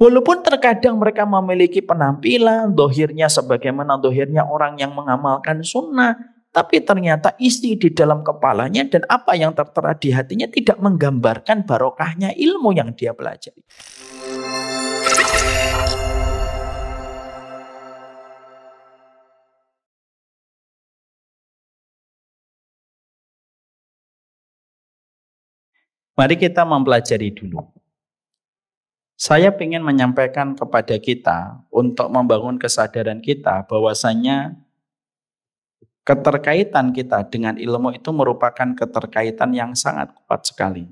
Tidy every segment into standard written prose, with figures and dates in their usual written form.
Walaupun terkadang mereka memiliki penampilan, dohirnya sebagaimana dohirnya orang yang mengamalkan sunnah, tapi ternyata isi di dalam kepalanya dan apa yang tertera di hatinya tidak menggambarkan barokahnya ilmu yang dia pelajari. Mari kita mempelajari dulu. Saya ingin menyampaikan kepada kita untuk membangun kesadaran kita bahwasanya keterkaitan kita dengan ilmu itu merupakan keterkaitan yang sangat kuat sekali.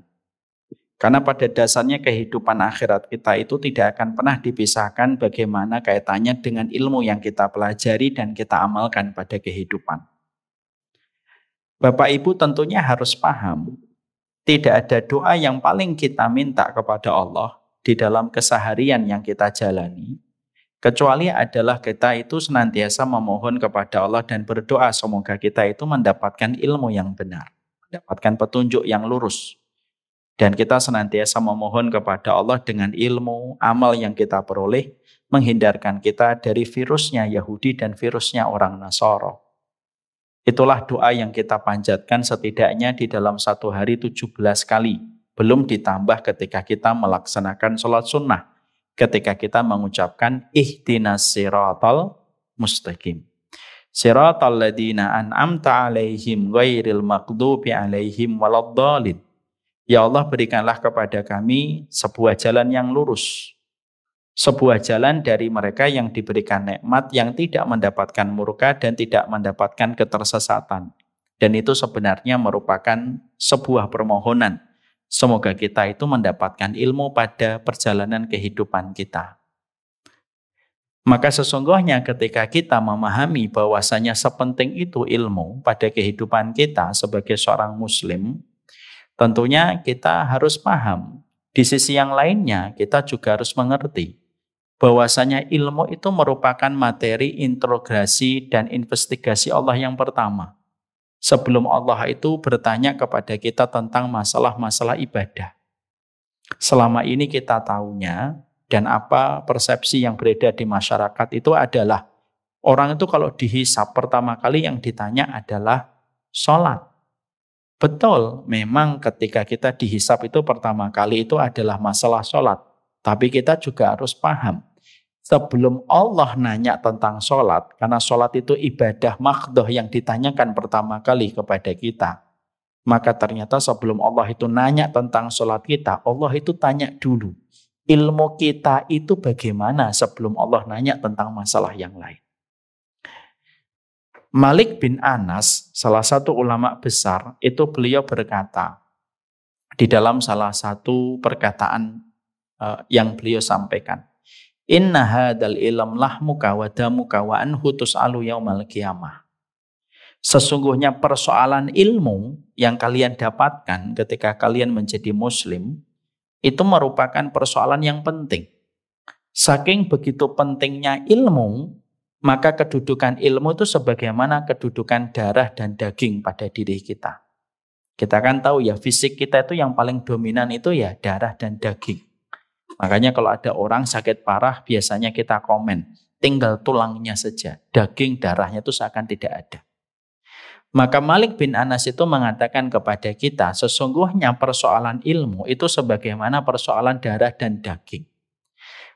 Karena pada dasarnya kehidupan akhirat kita itu tidak akan pernah dipisahkan bagaimana kaitannya dengan ilmu yang kita pelajari dan kita amalkan pada kehidupan. Bapak Ibu tentunya harus paham, tidak ada doa yang paling kita minta kepada Allah di dalam keseharian yang kita jalani, kecuali adalah kita itu senantiasa memohon kepada Allah dan berdoa semoga kita itu mendapatkan ilmu yang benar, mendapatkan petunjuk yang lurus. Dan kita senantiasa memohon kepada Allah dengan ilmu, amal yang kita peroleh, menghindarkan kita dari virusnya Yahudi dan virusnya orang Nasara. Itulah doa yang kita panjatkan setidaknya di dalam satu hari 17 kali. Belum ditambah ketika kita melaksanakan sholat sunnah. Ketika kita mengucapkan ihdinas siratal mustaqim. Siratal ladina an'amta alaihim ghairil maghdubi alaihim waladdallin. Ya Allah, berikanlah kepada kami sebuah jalan yang lurus. Sebuah jalan dari mereka yang diberikan nikmat, yang tidak mendapatkan murka dan tidak mendapatkan ketersesatan. Dan itu sebenarnya merupakan sebuah permohonan. Semoga kita itu mendapatkan ilmu pada perjalanan kehidupan kita. Maka sesungguhnya ketika kita memahami bahwasanya sepenting itu ilmu pada kehidupan kita sebagai seorang muslim, tentunya kita harus paham. Di sisi yang lainnya kita juga harus mengerti bahwasanya ilmu itu merupakan materi integrasi dan investigasi Allah yang pertama. Sebelum Allah itu bertanya kepada kita tentang masalah-masalah ibadah. Selama ini kita tahunya dan apa persepsi yang beredar di masyarakat itu adalah orang itu kalau dihisap pertama kali yang ditanya adalah sholat. Betul, memang ketika kita dihisap itu pertama kali itu adalah masalah sholat. Tapi kita juga harus paham, sebelum Allah nanya tentang sholat, karena sholat itu ibadah makhdoh yang ditanyakan pertama kali kepada kita, maka ternyata sebelum Allah itu nanya tentang sholat kita, Allah itu tanya dulu, ilmu kita itu bagaimana sebelum Allah nanya tentang masalah yang lain. Malik bin Anas, salah satu ulama besar, itu beliau berkata, di dalam salah satu perkataan yang beliau sampaikan, inna hadal ilm lahmuka wa damuka wa anhu tus'alu yaumal qiyamah. Sesungguhnya persoalan ilmu yang kalian dapatkan ketika kalian menjadi muslim, itu merupakan persoalan yang penting. Saking begitu pentingnya ilmu, maka kedudukan ilmu itu sebagaimana kedudukan darah dan daging pada diri kita. Kita kan tahu ya, fisik kita itu yang paling dominan itu ya darah dan daging. Makanya kalau ada orang sakit parah, biasanya kita komen, tinggal tulangnya saja, daging darahnya itu seakan tidak ada. Maka Malik bin Anas itu mengatakan kepada kita, sesungguhnya persoalan ilmu itu sebagaimana persoalan darah dan daging.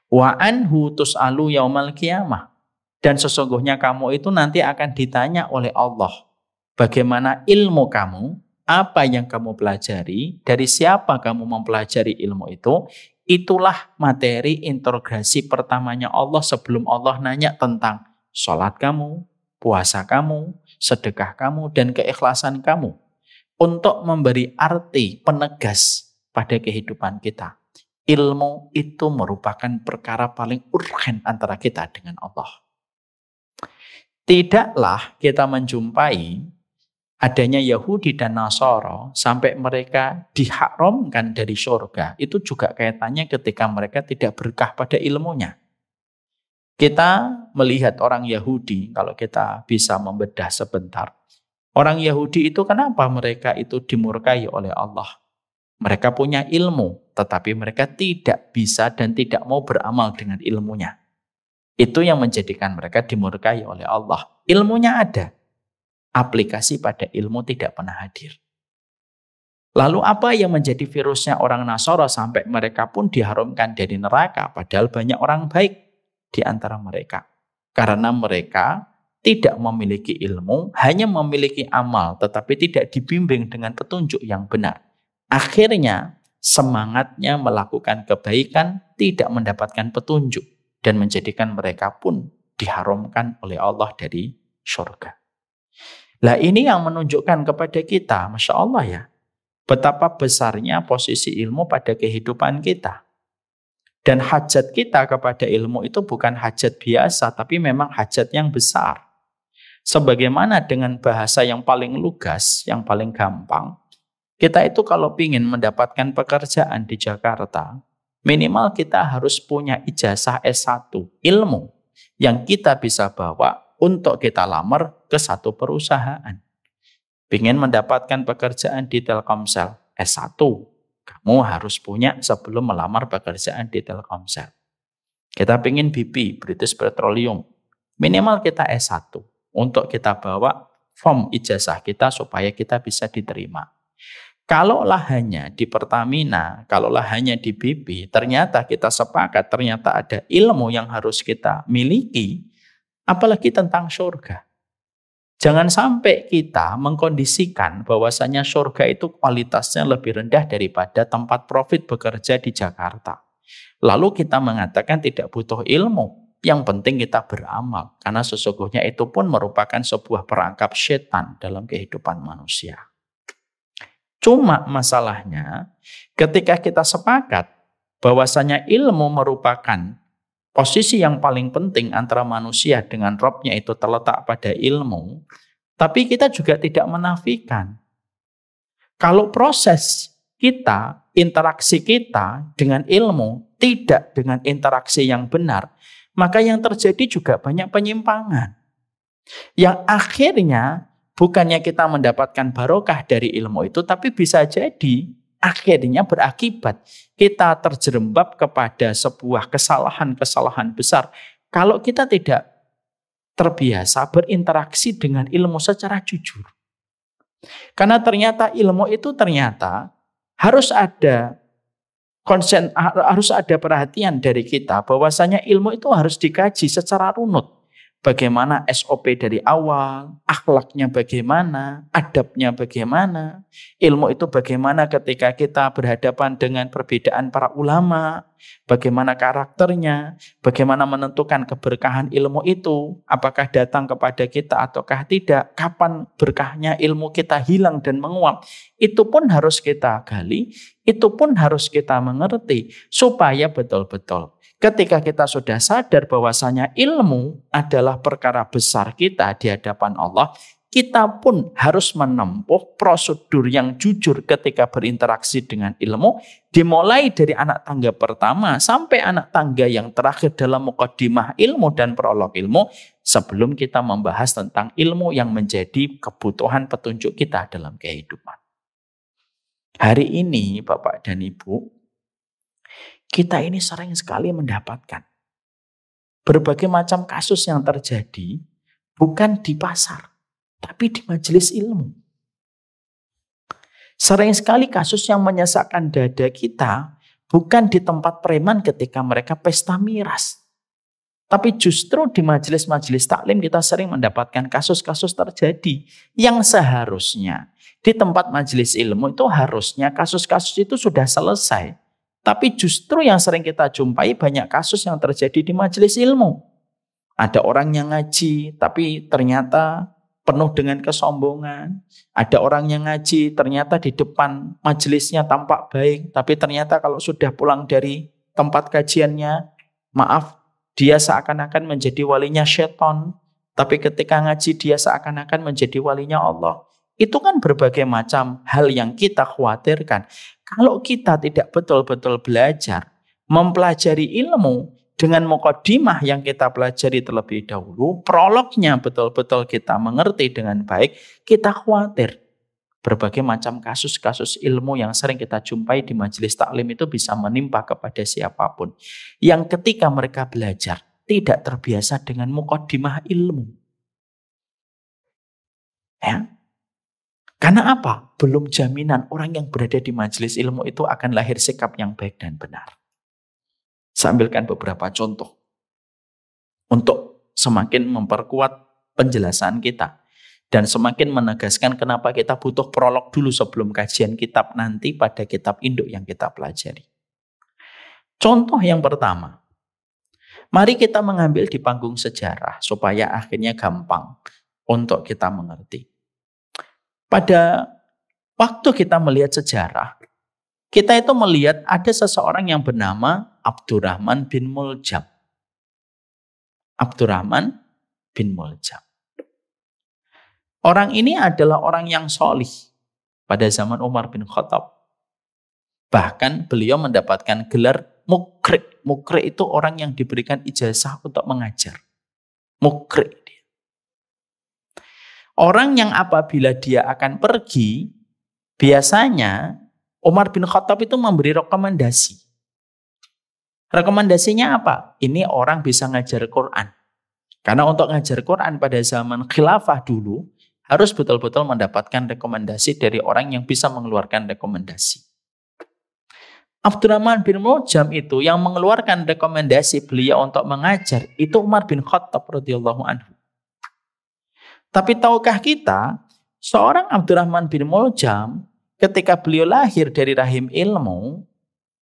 Wa anhu tus'alu yaumal qiyamah. Dan sesungguhnya kamu itu nanti akan ditanya oleh Allah, bagaimana ilmu kamu, apa yang kamu pelajari, dari siapa kamu mempelajari ilmu itu. Itulah materi integrasi pertamanya Allah sebelum Allah nanya tentang sholat kamu, puasa kamu, sedekah kamu, dan keikhlasan kamu. Untuk memberi arti penegas pada kehidupan kita. Ilmu itu merupakan perkara paling urgen antara kita dengan Allah. Tidaklah kita menjumpai adanya Yahudi dan Nasara sampai mereka diharamkan dari surga. Itu juga kaitannya ketika mereka tidak berkah pada ilmunya. Kita melihat orang Yahudi, kalau kita bisa membedah sebentar. Orang Yahudi itu kenapa mereka itu dimurkai oleh Allah? Mereka punya ilmu, tetapi mereka tidak bisa dan tidak mau beramal dengan ilmunya. Itu yang menjadikan mereka dimurkai oleh Allah. Ilmunya ada, aplikasi pada ilmu tidak pernah hadir. Lalu apa yang menjadi virusnya orang Nasara sampai mereka pun diharumkan dari neraka, padahal banyak orang baik di antara mereka. Karena mereka tidak memiliki ilmu, hanya memiliki amal, tetapi tidak dibimbing dengan petunjuk yang benar. Akhirnya semangatnya melakukan kebaikan tidak mendapatkan petunjuk dan menjadikan mereka pun diharamkan oleh Allah dari surga. Lah ini yang menunjukkan kepada kita, Masya Allah ya, betapa besarnya posisi ilmu pada kehidupan kita. Dan hajat kita kepada ilmu itu bukan hajat biasa, tapi memang hajat yang besar. Sebagaimana dengan bahasa yang paling lugas, yang paling gampang, kita itu kalau ingin mendapatkan pekerjaan di Jakarta, minimal kita harus punya ijazah S1, ilmu yang kita bisa bawa untuk kita lamar ke satu perusahaan. Ingin mendapatkan pekerjaan di Telkomsel, S1, kamu harus punya sebelum melamar pekerjaan di Telkomsel. Kita ingin BP, British Petroleum, minimal kita S1 untuk kita bawa form ijazah kita supaya kita bisa diterima. Kalaulah hanya di Pertamina, kalaulah hanya di BP, ternyata kita sepakat, ternyata ada ilmu yang harus kita miliki, apalagi tentang surga. Jangan sampai kita mengkondisikan bahwasanya surga itu kualitasnya lebih rendah daripada tempat profit bekerja di Jakarta. Lalu kita mengatakan tidak butuh ilmu, yang penting kita beramal. Karena sesungguhnya itu pun merupakan sebuah perangkap setan dalam kehidupan manusia. Cuma masalahnya ketika kita sepakat bahwasanya ilmu merupakan posisi yang paling penting antara manusia dengan Robnya itu terletak pada ilmu, tapi kita juga tidak menafikan. Kalau proses kita, interaksi kita dengan ilmu tidak dengan interaksi yang benar, maka yang terjadi juga banyak penyimpangan. Yang akhirnya bukannya kita mendapatkan barokah dari ilmu itu, tapi bisa jadi akhirnya berakibat kita terjerembab kepada sebuah kesalahan-kesalahan besar kalau kita tidak terbiasa berinteraksi dengan ilmu secara jujur. Karena ternyata ilmu itu harus ada harus ada perhatian dari kita bahwasanya ilmu itu harus dikaji secara runut. Bagaimana SOP dari awal, akhlaknya bagaimana, adabnya bagaimana, ilmu itu bagaimana ketika kita berhadapan dengan perbedaan para ulama, bagaimana karakternya, bagaimana menentukan keberkahan ilmu itu, apakah datang kepada kita ataukah tidak, kapan berkahnya ilmu kita hilang dan menguap, itu pun harus kita gali, itu pun harus kita mengerti, supaya betul-betul ketika kita sudah sadar bahwasanya ilmu adalah perkara besar kita di hadapan Allah, kita pun harus menempuh prosedur yang jujur ketika berinteraksi dengan ilmu, dimulai dari anak tangga pertama sampai anak tangga yang terakhir dalam muqaddimah ilmu dan prolog ilmu, sebelum kita membahas tentang ilmu yang menjadi kebutuhan petunjuk kita dalam kehidupan. Hari ini Bapak dan Ibu, kita ini sering sekali mendapatkan berbagai macam kasus yang terjadi bukan di pasar, tapi di majelis ilmu. Sering sekali kasus yang menyesakkan dada kita bukan di tempat preman ketika mereka pesta miras. Tapi justru di majelis-majelis taklim kita sering mendapatkan kasus-kasus terjadi yang seharusnya di tempat majelis ilmu itu harusnya kasus-kasus itu sudah selesai. Tapi justru yang sering kita jumpai banyak kasus yang terjadi di majelis ilmu. Ada orang yang ngaji tapi ternyata penuh dengan kesombongan. Ada orang yang ngaji ternyata di depan majelisnya tampak baik, tapi ternyata kalau sudah pulang dari tempat kajiannya, maaf, dia seakan-akan menjadi walinya setan. Tapi ketika ngaji dia seakan-akan menjadi walinya Allah. Itu kan berbagai macam hal yang kita khawatirkan. Kalau kita tidak betul-betul belajar, mempelajari ilmu dengan muqaddimah yang kita pelajari terlebih dahulu, prolognya betul-betul kita mengerti dengan baik, kita khawatir. Berbagai macam kasus-kasus ilmu yang sering kita jumpai di majelis taklim itu bisa menimpa kepada siapapun. Yang ketika mereka belajar tidak terbiasa dengan muqaddimah ilmu. Ya. Karena apa? Belum jaminan orang yang berada di majelis ilmu itu akan lahir sikap yang baik dan benar. Saya ambilkan beberapa contoh untuk semakin memperkuat penjelasan kita. Dan semakin menegaskan kenapa kita butuh prolog dulu sebelum kajian kitab nanti pada kitab induk yang kita pelajari. Contoh yang pertama, mari kita mengambil di panggung sejarah supaya akhirnya gampang untuk kita mengerti. Pada waktu kita melihat sejarah, kita itu melihat ada seseorang yang bernama Abdurrahman bin Muljam. Abdurrahman bin Muljam. Orang ini adalah orang yang solih pada zaman Umar bin Khattab. Bahkan beliau mendapatkan gelar mukri. Mukri itu orang yang diberikan ijazah untuk mengajar. Mukri. Orang yang apabila dia akan pergi, biasanya Umar bin Khattab itu memberi rekomendasi. Rekomendasinya apa? Ini orang bisa ngajar Quran. Karena untuk ngajar Quran pada zaman khilafah dulu, harus betul-betul mendapatkan rekomendasi dari orang yang bisa mengeluarkan rekomendasi. Abdurrahman bin Muljam itu yang mengeluarkan rekomendasi beliau untuk mengajar, itu Umar bin Khattab radhiyallahu anhu. Tapi tahukah kita, seorang Abdurrahman bin Muljam ketika beliau lahir dari rahim ilmu,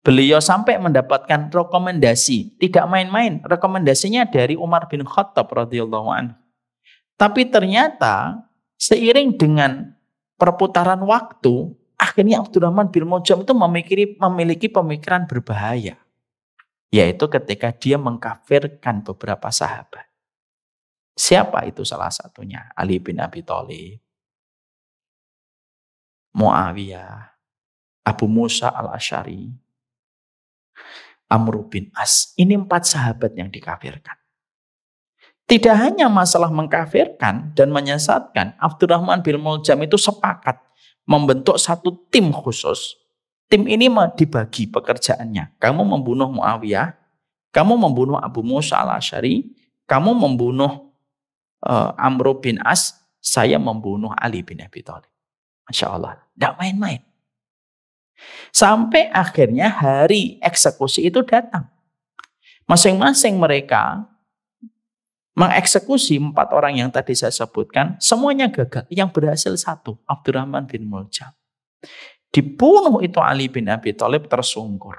beliau sampai mendapatkan rekomendasi, tidak main-main, rekomendasinya dari Umar bin Khattab radhiyallahu anhu. Tapi ternyata seiring dengan perputaran waktu, akhirnya Abdurrahman bin Muljam itu memiliki pemikiran berbahaya. Yaitu ketika dia mengkafirkan beberapa sahabat. Siapa itu salah satunya? Ali bin Abi Thalib, Muawiyah, Abu Musa al-Asy'ari, Amr bin As. Ini 4 sahabat yang dikafirkan. Tidak hanya masalah mengkafirkan dan menyesatkan, Abdurrahman bin Muljam itu sepakat membentuk satu tim khusus. Tim ini dibagi pekerjaannya. Kamu membunuh Muawiyah, kamu membunuh Abu Musa al-Asy'ari, kamu membunuh Amr bin As, saya membunuh Ali bin Abi Thalib. Masya Allah, tidak main-main. Sampai akhirnya hari eksekusi itu datang. Masing-masing mereka mengeksekusi 4 orang yang tadi saya sebutkan, semuanya gagal. Yang berhasil 1, Abdurrahman bin Muljam. Dibunuh itu Ali bin Abi Thalib tersungkur.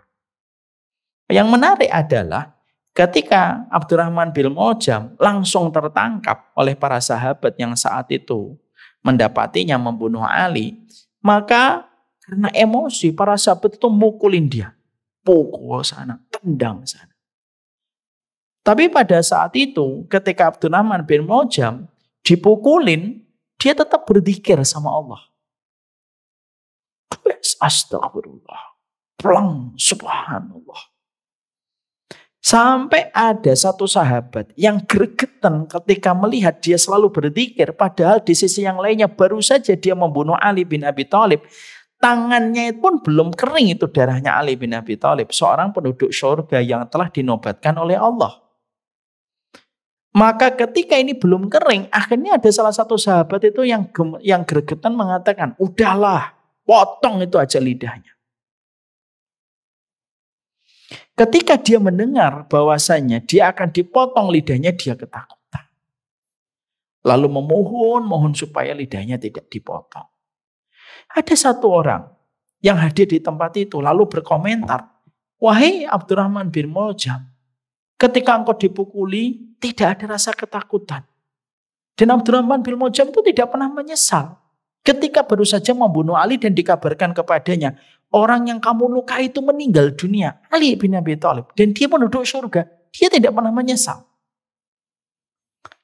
Yang menarik adalah ketika Abdurrahman bin Muljam langsung tertangkap oleh para sahabat yang saat itu mendapatinya membunuh Ali, maka karena emosi para sahabat itu mukulin dia. Pukul sana, tendang sana. Tapi pada saat itu ketika Abdurrahman bin Muljam dipukulin, dia tetap berzikir sama Allah. Astagfirullah. Pelang, subhanallah. Sampai ada satu sahabat yang gregetan ketika melihat dia selalu berzikir, padahal di sisi yang lainnya baru saja dia membunuh Ali bin Abi Thalib. Tangannya pun belum kering itu darahnya Ali bin Abi Thalib, seorang penduduk surga yang telah dinobatkan oleh Allah. Maka ketika ini belum kering, akhirnya ada salah satu sahabat itu yang gregetan mengatakan, udahlah, potong itu aja lidahnya. Ketika dia mendengar bahwasanya dia akan dipotong lidahnya, dia ketakutan. Lalu mohon supaya lidahnya tidak dipotong. Ada satu orang yang hadir di tempat itu lalu berkomentar, wahai Abdurrahman bin Muljam, ketika engkau dipukuli tidak ada rasa ketakutan. Dan Abdurrahman bin Muljam itu tidak pernah menyesal. Ketika baru saja membunuh Ali dan dikabarkan kepadanya, orang yang kamu lukai itu meninggal dunia, Ali bin Abi Thalib. Dan dia penduduk surga, dia tidak pernah menyesal.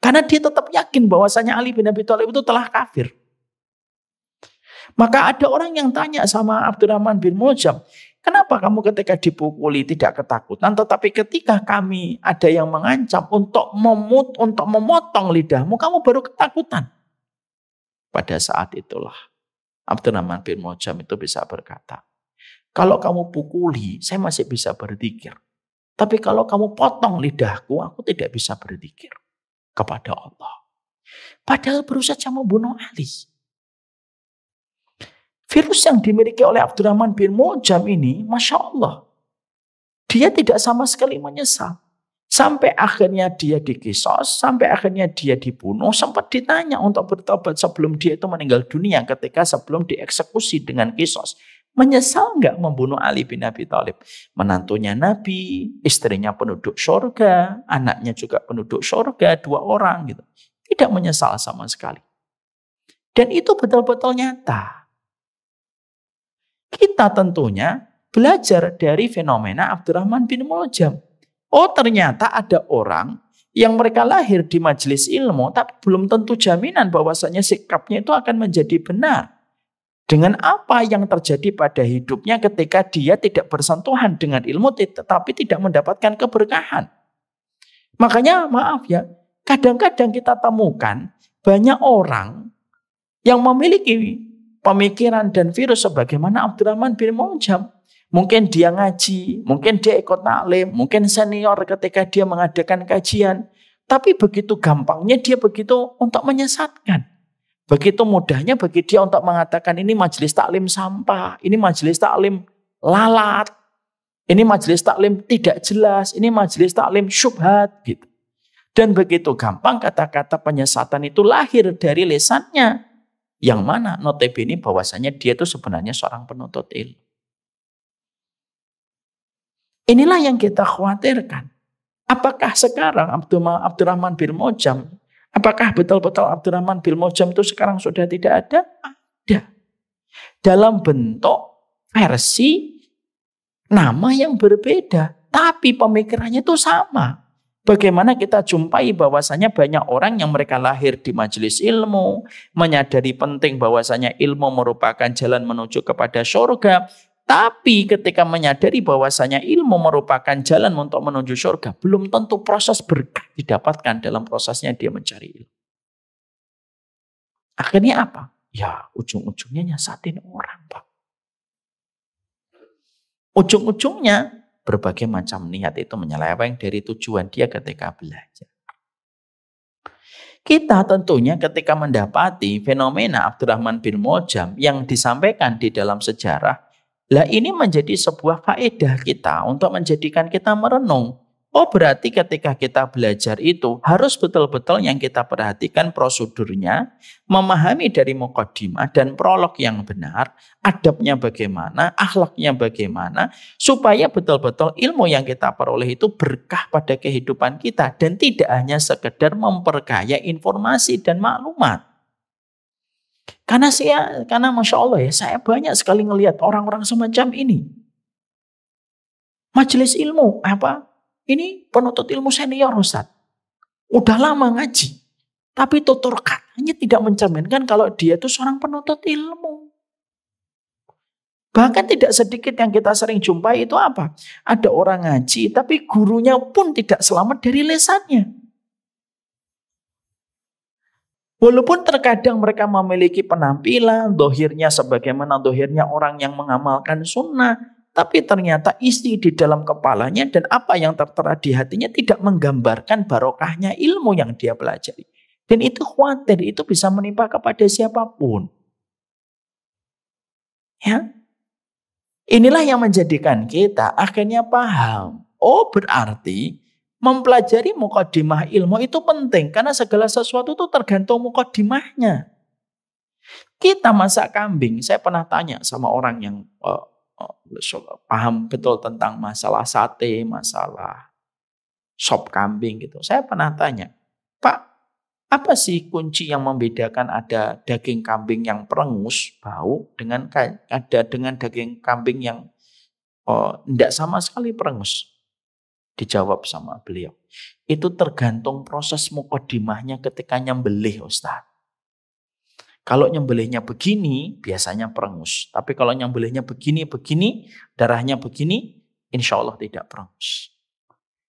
Karena dia tetap yakin bahwasanya Ali bin Abi Thalib itu telah kafir. Maka ada orang yang tanya sama Abdurrahman bin Muljam, kenapa kamu ketika dipukuli tidak ketakutan, tetapi ketika kami ada yang mengancam untuk memotong lidahmu, kamu baru ketakutan. Pada saat itulah Abdurrahman bin Muljam itu bisa berkata, kalau kamu pukuli, saya masih bisa berzikir. Tapi kalau kamu potong lidahku, aku tidak bisa berzikir kepada Allah. Padahal baru saja membunuh Ali. Virus yang dimiliki oleh Abdurrahman bin Muljam ini, Masya Allah, dia tidak sama sekali menyesal. Sampai akhirnya dia dikisos, sampai akhirnya dia dibunuh, sempat ditanya untuk bertobat sebelum dia itu meninggal dunia ketika sebelum dieksekusi dengan kisos. Menyesal nggak membunuh Ali bin Abi Thalib? Menantunya Nabi, istrinya penduduk surga, anaknya juga penduduk surga, 2 orang gitu. Tidak menyesal sama sekali. Dan itu betul-betul nyata. Kita tentunya belajar dari fenomena Abdurrahman bin Muljam. Oh, ternyata ada orang yang mereka lahir di majelis ilmu, tapi belum tentu jaminan bahwasanya sikapnya itu akan menjadi benar. Dengan apa yang terjadi pada hidupnya ketika dia tidak bersentuhan dengan ilmu, tetapi tidak mendapatkan keberkahan. Makanya maaf ya, kadang-kadang kita temukan banyak orang yang memiliki pemikiran dan virus sebagaimana Abdurrahman bin Muljam. Mungkin dia ngaji, mungkin dia ikut taklim, mungkin senior ketika dia mengadakan kajian. Tapi begitu gampangnya dia begitu untuk menyesatkan. Begitu mudahnya bagi dia untuk mengatakan ini majelis taklim sampah, ini majelis taklim lalat, ini majelis taklim tidak jelas, ini majelis taklim syubhat gitu. Dan begitu gampang kata-kata penyesatan itu lahir dari lisannya. Yang mana notabene bahwasanya dia itu sebenarnya seorang penuntut ilmu. Inilah yang kita khawatirkan. Apakah sekarang Abdurrahman bin Muljam, apakah betul-betul Abdurrahman bin Muljam itu sekarang sudah tidak ada? Ada. Dalam bentuk versi nama yang berbeda. Tapi pemikirannya itu sama. Bagaimana kita jumpai bahwasanya banyak orang yang mereka lahir di majelis ilmu, menyadari penting bahwasanya ilmu merupakan jalan menuju kepada surga. Tapi ketika menyadari bahwasanya ilmu merupakan jalan untuk menuju surga, belum tentu proses berkah didapatkan dalam prosesnya dia mencari ilmu. Akhirnya apa? Ya ujung-ujungnya nyasatin orang, Pak. Ujung-ujungnya berbagai macam niat itu menyeleweng dari tujuan dia ketika belajar. Kita tentunya ketika mendapati fenomena Abdurrahman bin Muljam yang disampaikan di dalam sejarah, lah ini menjadi sebuah faedah kita untuk menjadikan kita merenung. Oh berarti ketika kita belajar itu harus betul-betul yang kita perhatikan prosedurnya, memahami dari muqaddimah dan prolog yang benar, adabnya bagaimana, akhlaknya bagaimana, supaya betul-betul ilmu yang kita peroleh itu berkah pada kehidupan kita dan tidak hanya sekedar memperkaya informasi dan maklumat. Karena Masya Allah ya, saya banyak sekali ngelihat orang-orang semacam ini. Majelis ilmu, ini penuntut ilmu senior Ustaz. Udah lama ngaji. Tapi tutur katanya tidak mencerminkan kalau dia itu seorang penuntut ilmu. Bahkan tidak sedikit yang kita sering jumpai itu apa? Ada orang ngaji, tapi gurunya pun tidak selamat dari lisannya. Walaupun terkadang mereka memiliki penampilan, dohirnya sebagaimana dohirnya orang yang mengamalkan sunnah, tapi ternyata isi di dalam kepalanya dan apa yang tertera di hatinya tidak menggambarkan barokahnya ilmu yang dia pelajari. Dan itu khawatir, itu bisa menimpa kepada siapapun. Ya, inilah yang menjadikan kita akhirnya paham. Oh berarti mempelajari muqaddimah ilmu itu penting karena segala sesuatu itu tergantung muqaddimahnya. Kita masak kambing, saya pernah tanya sama orang yang paham betul tentang masalah sate, masalah sop kambing gitu. Saya pernah tanya, Pak, apa sih kunci yang membedakan ada daging kambing yang perengus bau dengan daging kambing yang tidak sama sekali perengus? Dijawab sama beliau, itu tergantung proses muqaddimahnya ketika nyembelih Ustaz. Kalau nyembelihnya begini, biasanya perengus. Tapi kalau nyembelihnya begini, darahnya begini, insya Allah tidak perengus.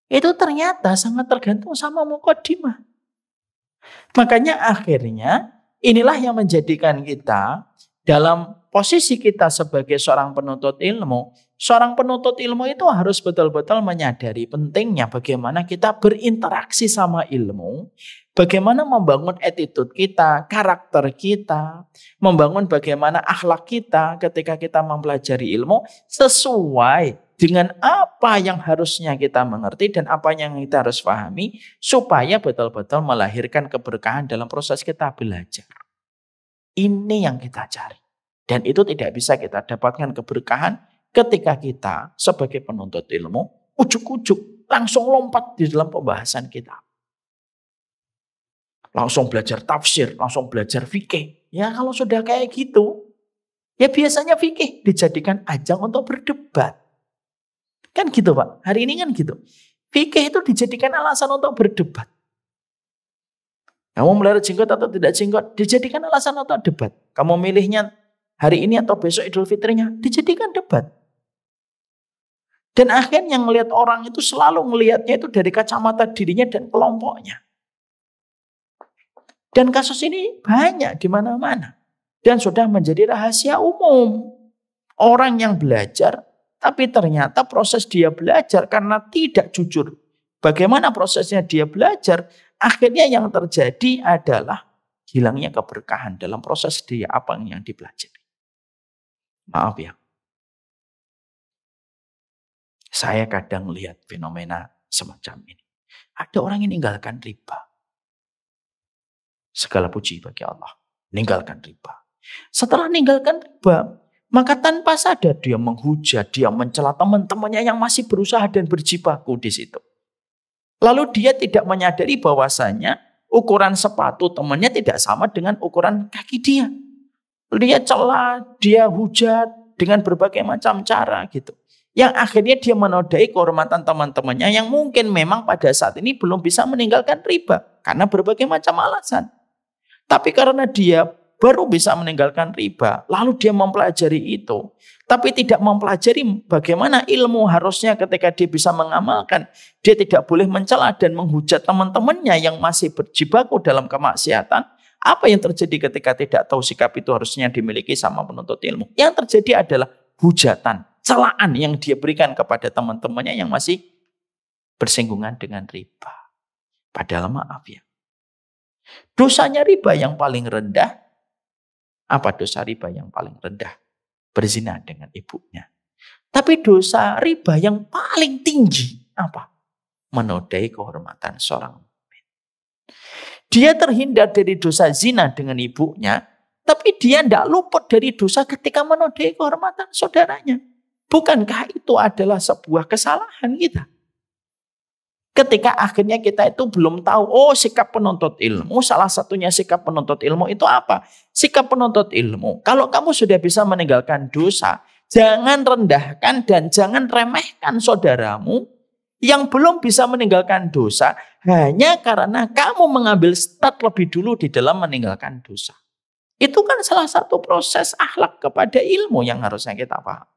Itu ternyata sangat tergantung sama muqaddimah. Makanya akhirnya inilah yang menjadikan kita dalam posisi kita sebagai seorang penuntut ilmu itu harus betul-betul menyadari pentingnya bagaimana kita berinteraksi sama ilmu, bagaimana membangun attitude kita, karakter kita, membangun bagaimana akhlak kita ketika kita mempelajari ilmu sesuai dengan apa yang harusnya kita mengerti dan apa yang kita harus pahami supaya betul-betul melahirkan keberkahan dalam proses kita belajar. Ini yang kita cari. Dan itu tidak bisa kita dapatkan keberkahan ketika kita sebagai penuntut ilmu ujuk-ujuk langsung lompat di dalam pembahasan kita. Langsung belajar tafsir, langsung belajar fikih. Ya kalau sudah kayak gitu, ya biasanya fikih dijadikan ajang untuk berdebat. Kan gitu Pak, hari ini kan gitu. Fikih itu dijadikan alasan untuk berdebat. Kamu melihara jenggot atau tidak jenggot, dijadikan alasan untuk debat. Kamu milihnya hari ini atau besok Idul Fitrinya, dijadikan debat. Dan akhirnya ngelihat orang itu selalu ngelihatnya itu dari kacamata dirinya dan kelompoknya. Dan kasus ini banyak di mana-mana. Dan sudah menjadi rahasia umum. Orang yang belajar, tapi ternyata proses dia belajar karena tidak jujur. Bagaimana prosesnya dia belajar, akhirnya yang terjadi adalah hilangnya keberkahan dalam proses dia apa yang dipelajari. Maaf ya. Saya kadang lihat fenomena semacam ini. Ada orang yang meninggalkan riba. Segala puji bagi Allah. Meninggalkan riba. Setelah meninggalkan riba, maka tanpa sadar dia menghujat, dia mencela teman-temannya yang masih berusaha dan berjibaku di situ. Lalu dia tidak menyadari bahwasanya ukuran sepatu temannya tidak sama dengan ukuran kaki dia. Dia cela, dia hujat dengan berbagai macam cara gitu. Yang akhirnya dia menodai kehormatan teman-temannya yang mungkin memang pada saat ini belum bisa meninggalkan riba. Karena berbagai macam alasan. Tapi karena dia baru bisa meninggalkan riba, lalu dia mempelajari itu. Tapi tidak mempelajari bagaimana ilmu harusnya ketika dia bisa mengamalkan. Dia tidak boleh mencela dan menghujat teman-temannya yang masih berjibaku dalam kemaksiatan. Apa yang terjadi ketika tidak tahu sikap itu harusnya dimiliki sama penuntut ilmu? Yang terjadi adalah hujatan, celaan yang dia berikan kepada teman-temannya yang masih bersinggungan dengan riba. Padahal maaf ya. Dosanya riba yang paling rendah. Apa dosa riba yang paling rendah? Berzina dengan ibunya. Tapi dosa riba yang paling tinggi apa? Menodai kehormatan seorang mukmin. Dia terhindar dari dosa zina dengan ibunya, tapi dia tidak luput dari dosa ketika menodai kehormatan saudaranya. Bukankah itu adalah sebuah kesalahan kita? Ketika akhirnya kita itu belum tahu, oh sikap penuntut ilmu, salah satunya sikap penuntut ilmu itu apa? Sikap penuntut ilmu, kalau kamu sudah bisa meninggalkan dosa, jangan rendahkan dan jangan remehkan saudaramu yang belum bisa meninggalkan dosa hanya karena kamu mengambil start lebih dulu di dalam meninggalkan dosa. Itu kan salah satu proses akhlak kepada ilmu yang harusnya kita paham.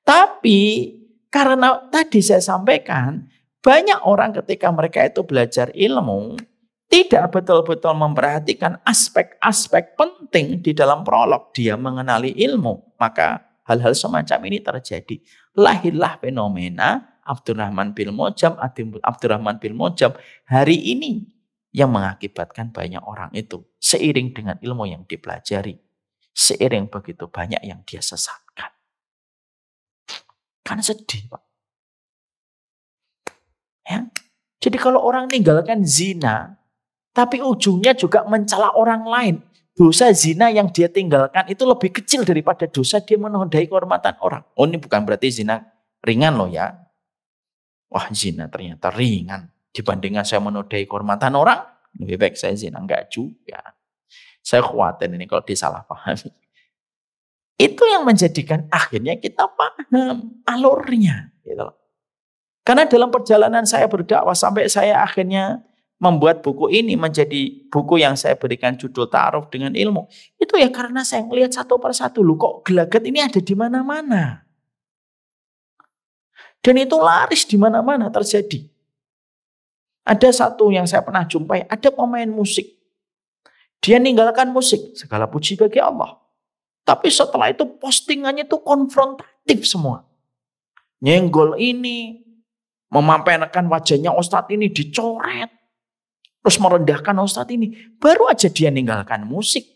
Tapi karena tadi saya sampaikan, banyak orang ketika mereka itu belajar ilmu, tidak betul-betul memperhatikan aspek-aspek penting di dalam prolog dia mengenali ilmu. Maka hal-hal semacam ini terjadi. Lahirlah fenomena Abdurrahman bin Muljam hari ini yang mengakibatkan banyak orang itu seiring dengan ilmu yang dipelajari. Seiring begitu banyak yang dia sesatkan. Kan sedih Pak. Ya. Jadi kalau orang meninggalkan zina, tapi ujungnya juga mencela orang lain. Dosa zina yang dia tinggalkan itu lebih kecil daripada dosa dia menodai kehormatan orang. Oh ini bukan berarti zina ringan loh ya. Wah zina ternyata ringan. Dibandingkan saya menodai kehormatan orang, lebih baik saya zina. Enggak juga. Saya khawatir ini kalau disalahpahami. Itu yang menjadikan akhirnya kita paham alurnya. Gitu. Karena dalam perjalanan saya berdakwah sampai saya akhirnya membuat buku ini menjadi buku yang saya berikan judul Ta'aruf dengan Ilmu. Itu ya karena saya melihat satu persatu. Loh kok gelagat ini ada di mana-mana. Dan itu laris di mana-mana terjadi. Ada satu yang saya pernah jumpai, ada pemain musik. Dia ninggalkan musik, segala puji bagi Allah. Tapi setelah itu postingannya itu konfrontatif semua. Nyenggol ini, memamerkan wajahnya Ustadz ini dicoret. Terus merendahkan Ustadz ini. Baru aja dia meninggalkan musik.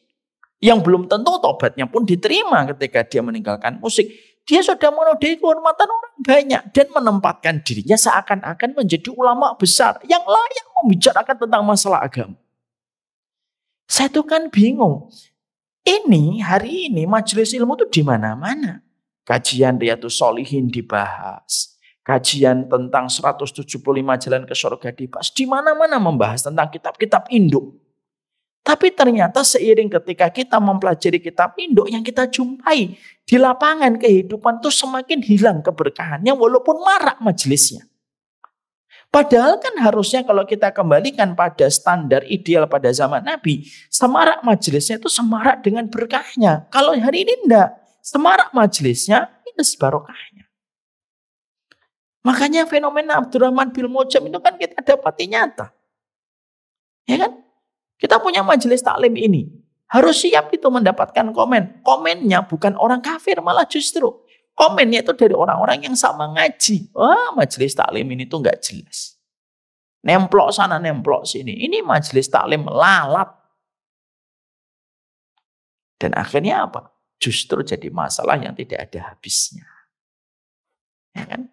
Yang belum tentu tobatnya pun diterima ketika dia meninggalkan musik. Dia sudah menodai kehormatan orang banyak. Dan menempatkan dirinya seakan-akan menjadi ulama besar. Yang layak membicarakan tentang masalah agama. Saya tuh kan bingung. Ini hari ini majelis ilmu tuh di mana-mana. Kajian Riyadhus Shalihin dibahas. Kajian tentang 175 jalan ke surga dibahas. Di mana-mana membahas tentang kitab-kitab induk. Tapi ternyata seiring ketika kita mempelajari kitab induk yang kita jumpai di lapangan kehidupan tuh semakin hilang keberkahannya walaupun marak majelisnya. Padahal kan harusnya kalau kita kembalikan pada standar ideal pada zaman Nabi, semarak majelisnya itu semarak dengan berkahnya. Kalau hari ini enggak, semarak majelisnya minus barokahnya. Makanya fenomena Abdurrahman bin Muljam itu kan kita dapati nyata. Ya kan? Kita punya majelis taklim ini. Harus siap itu mendapatkan komen. Komennya bukan orang kafir, malah justru komennya itu dari orang-orang yang sama ngaji. Wah, majelis taklim ini tuh nggak jelas. Nemplok sana, nemplok sini. Ini majelis taklim lalat. Dan akhirnya apa? Justru jadi masalah yang tidak ada habisnya. Ya kan?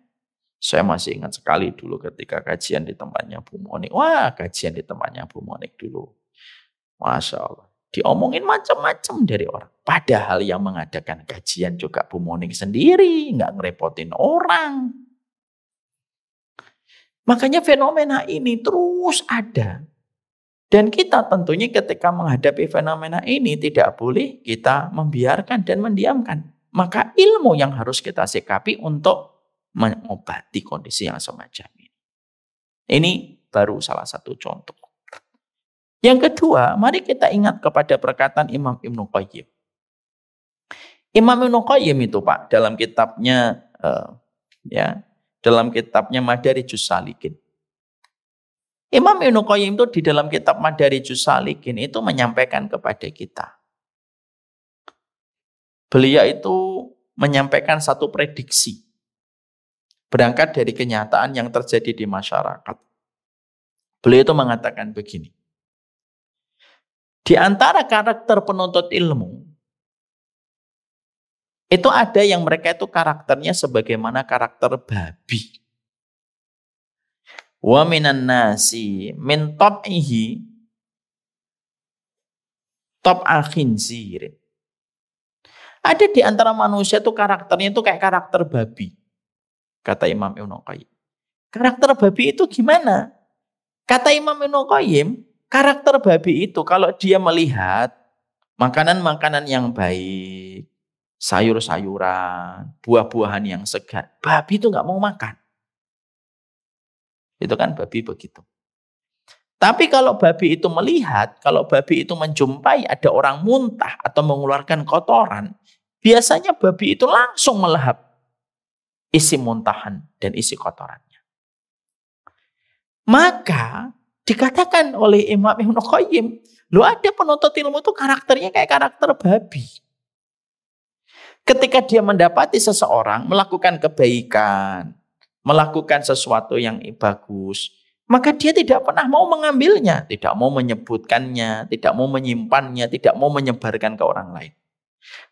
Saya masih ingat sekali dulu ketika kajian di tempatnya Bu Monik. Wah, kajian di tempatnya Bu Monik dulu. Masya Allah. Diomongin macam-macam dari orang. Padahal yang mengadakan kajian juga Bu Monik sendiri. Nggak ngerepotin orang. Makanya fenomena ini terus ada. Dan kita tentunya ketika menghadapi fenomena ini tidak boleh kita membiarkan dan mendiamkan. Maka ilmu yang harus kita sikapi untuk mengobati kondisi yang semacam ini. Ini baru salah satu contoh. Yang kedua, mari kita ingat kepada perkataan Imam Ibnu Qayyim. Imam Ibnu Qayyim itu Pak dalam kitabnya dalam kitabnya Madarijus Salikin. Imam Ibnu Qayyim itu di dalam kitab Madarijus Salikin itu menyampaikan kepada kita. Beliau itu menyampaikan satu prediksi. Berangkat dari kenyataan yang terjadi di masyarakat. Beliau itu mengatakan begini. Di antara karakter penuntut ilmu, itu ada yang mereka itu karakternya sebagaimana karakter babi. Wa minan nasi min tab'ihi tab'a khinzir. Ada di antara manusia itu karakternya itu kayak karakter babi. Kata Imam Ibnu Qayyim. Karakter babi itu gimana? Kata Imam Ibnu Qayyim, karakter babi itu kalau dia melihat makanan-makanan yang baik, sayur-sayuran, buah-buahan yang segar, babi itu nggak mau makan. Itu kan babi begitu. Tapi kalau babi itu melihat, kalau babi itu menjumpai ada orang muntah atau mengeluarkan kotoran, biasanya babi itu langsung melahap isi muntahan dan isi kotorannya. Maka dikatakan oleh Imam Ibnu Qayyim, lo ada penuntut ilmu itu karakternya kayak karakter babi. Ketika dia mendapati seseorang melakukan kebaikan, melakukan sesuatu yang bagus, maka dia tidak pernah mau mengambilnya, tidak mau menyebutkannya, tidak mau menyimpannya, tidak mau menyebarkan ke orang lain.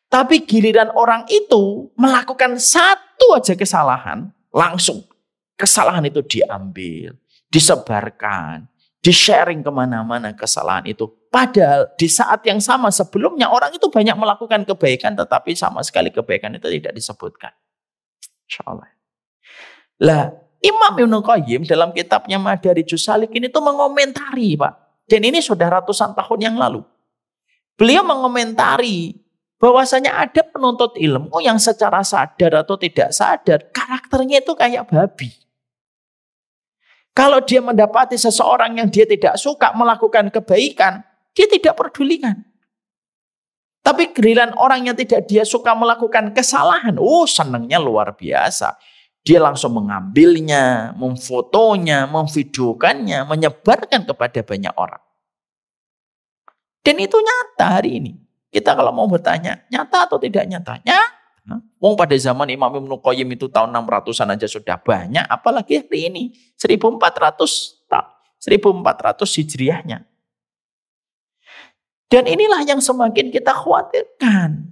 Tapi giliran orang itu melakukan satu aja kesalahan, langsung kesalahan itu diambil, disebarkan, di-sharing kemana-mana kesalahan itu. Padahal di saat yang sama sebelumnya orang itu banyak melakukan kebaikan, tetapi sama sekali kebaikan itu tidak disebutkan. Insya Allah. Lah, Imam Ibnu Qayyim dalam kitabnya Madarijus Salikin itu mengomentari Pak. Dan ini sudah ratusan tahun yang lalu. Beliau mengomentari bahwasanya ada penuntut ilmu yang secara sadar atau tidak sadar karakternya itu kayak babi. Kalau dia mendapati seseorang yang dia tidak suka melakukan kebaikan, dia tidak pedulikan. Tapi giliran orang yang tidak dia suka melakukan kesalahan, senangnya luar biasa. Dia langsung mengambilnya, memfotonya, memvideokannya, menyebarkan kepada banyak orang. Dan itu nyata hari ini. Kita kalau mau bertanya, nyata atau tidak nyata? Nyata. Wong pada zaman Imam Ibnu Qayyim itu tahun 600-an aja sudah banyak, apalagi hari ini 1400 Hijriahnya. Dan inilah yang semakin kita khawatirkan.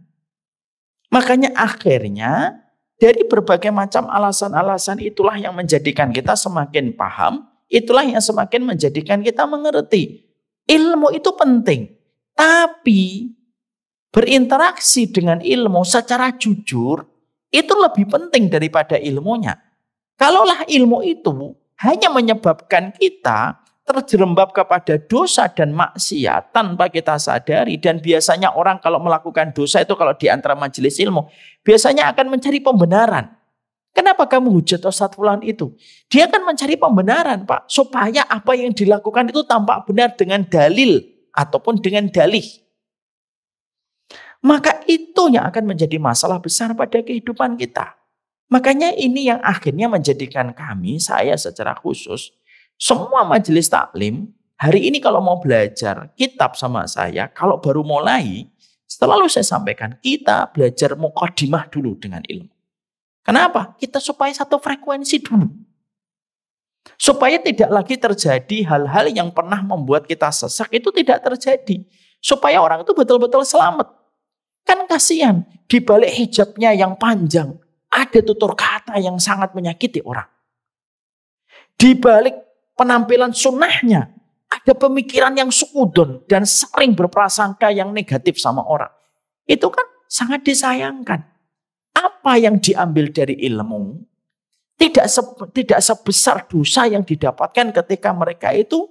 Makanya akhirnya dari berbagai macam alasan-alasan itulah yang menjadikan kita semakin paham, itulah yang semakin menjadikan kita mengerti. Ilmu itu penting, tapi berinteraksi dengan ilmu secara jujur itu lebih penting daripada ilmunya. Kalaulah ilmu itu hanya menyebabkan kita terjerembab kepada dosa dan maksiat tanpa kita sadari, dan biasanya orang kalau melakukan dosa itu kalau di antara majelis ilmu biasanya akan mencari pembenaran. Kenapa kamu hujat Ustadz Fulan itu? Dia akan mencari pembenaran, Pak, supaya apa yang dilakukan itu tampak benar dengan dalil ataupun dengan dalih. Maka itu yang akan menjadi masalah besar pada kehidupan kita. Makanya ini yang akhirnya menjadikan kami, saya secara khusus, semua majelis taklim, hari ini kalau mau belajar kitab sama saya, kalau baru mulai, selalu saya sampaikan, kita belajar muqaddimah dulu dengan ilmu. Kenapa? Kita supaya satu frekuensi dulu. Supaya tidak lagi terjadi hal-hal yang pernah membuat kita sesak, itu tidak terjadi. Supaya orang itu betul-betul selamat. Kan kasihan, di balik hijabnya yang panjang, ada tutur kata yang sangat menyakiti orang. Di balik penampilan sunnahnya, ada pemikiran yang sukudon dan sering berprasangka yang negatif sama orang. Itu kan sangat disayangkan. Apa yang diambil dari ilmu tidak sebesar dosa yang didapatkan ketika mereka itu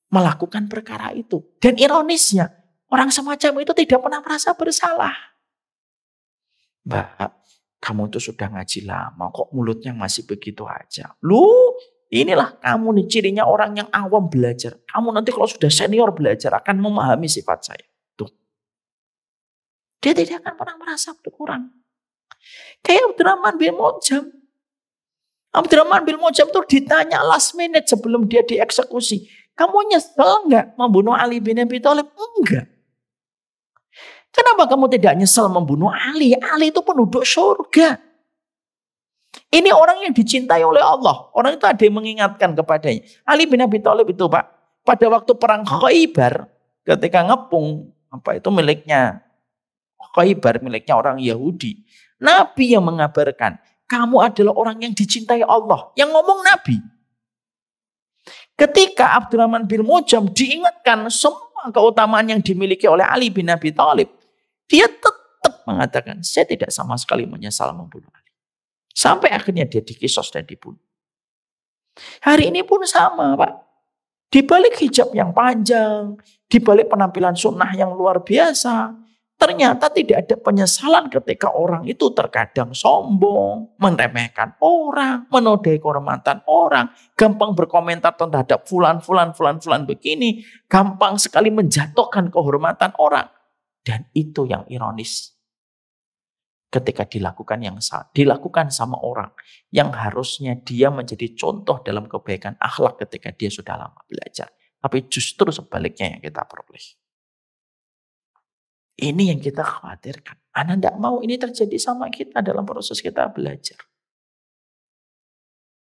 melakukan perkara itu. Dan ironisnya, orang semacam itu tidak pernah merasa bersalah. Mbak, kamu itu sudah ngaji lama, kok mulutnya masih begitu aja? Lu, inilah kamu nih cirinya orang yang awam belajar. Kamu nanti kalau sudah senior belajar akan memahami sifat saya. Tuh. Dia tidak akan pernah merasa berkurang. Kayak Abdurrahman bin Muljam. Abdurrahman bin Muljam tuh ditanya last minute sebelum dia dieksekusi. Kamu nyesel nggak membunuh Ali bin Abi Thalib? Enggak. Kenapa kamu tidak nyesel membunuh Ali? Ali itu penduduk surga. Ini orang yang dicintai oleh Allah. Orang itu ada yang mengingatkan kepadanya. Ali bin Abi Thalib itu, Pak, pada waktu perang Khaybar, ketika ngepung, apa itu miliknya Khaybar, miliknya orang Yahudi. Nabi yang mengabarkan, kamu adalah orang yang dicintai Allah. Yang ngomong Nabi. Ketika Abdurrahman bin Muljam diingatkan semua keutamaan yang dimiliki oleh Ali bin Abi Thalib, dia tetap mengatakan, saya tidak sama sekali menyesal membunuh Ali. Sampai akhirnya dia dikisos dan dibunuh. Hari ini pun sama, Pak. Di balik hijab yang panjang, di balik penampilan sunnah yang luar biasa, ternyata tidak ada penyesalan ketika orang itu terkadang sombong, meremehkan orang, menodai kehormatan orang, gampang berkomentar terhadap fulan begini, gampang sekali menjatuhkan kehormatan orang. Dan itu yang ironis. Ketika dilakukan sama orang yang harusnya dia menjadi contoh dalam kebaikan akhlak ketika dia sudah lama belajar. Tapi justru sebaliknya yang kita peroleh. Ini yang kita khawatirkan. Anda tidak mau ini terjadi sama kita dalam proses kita belajar.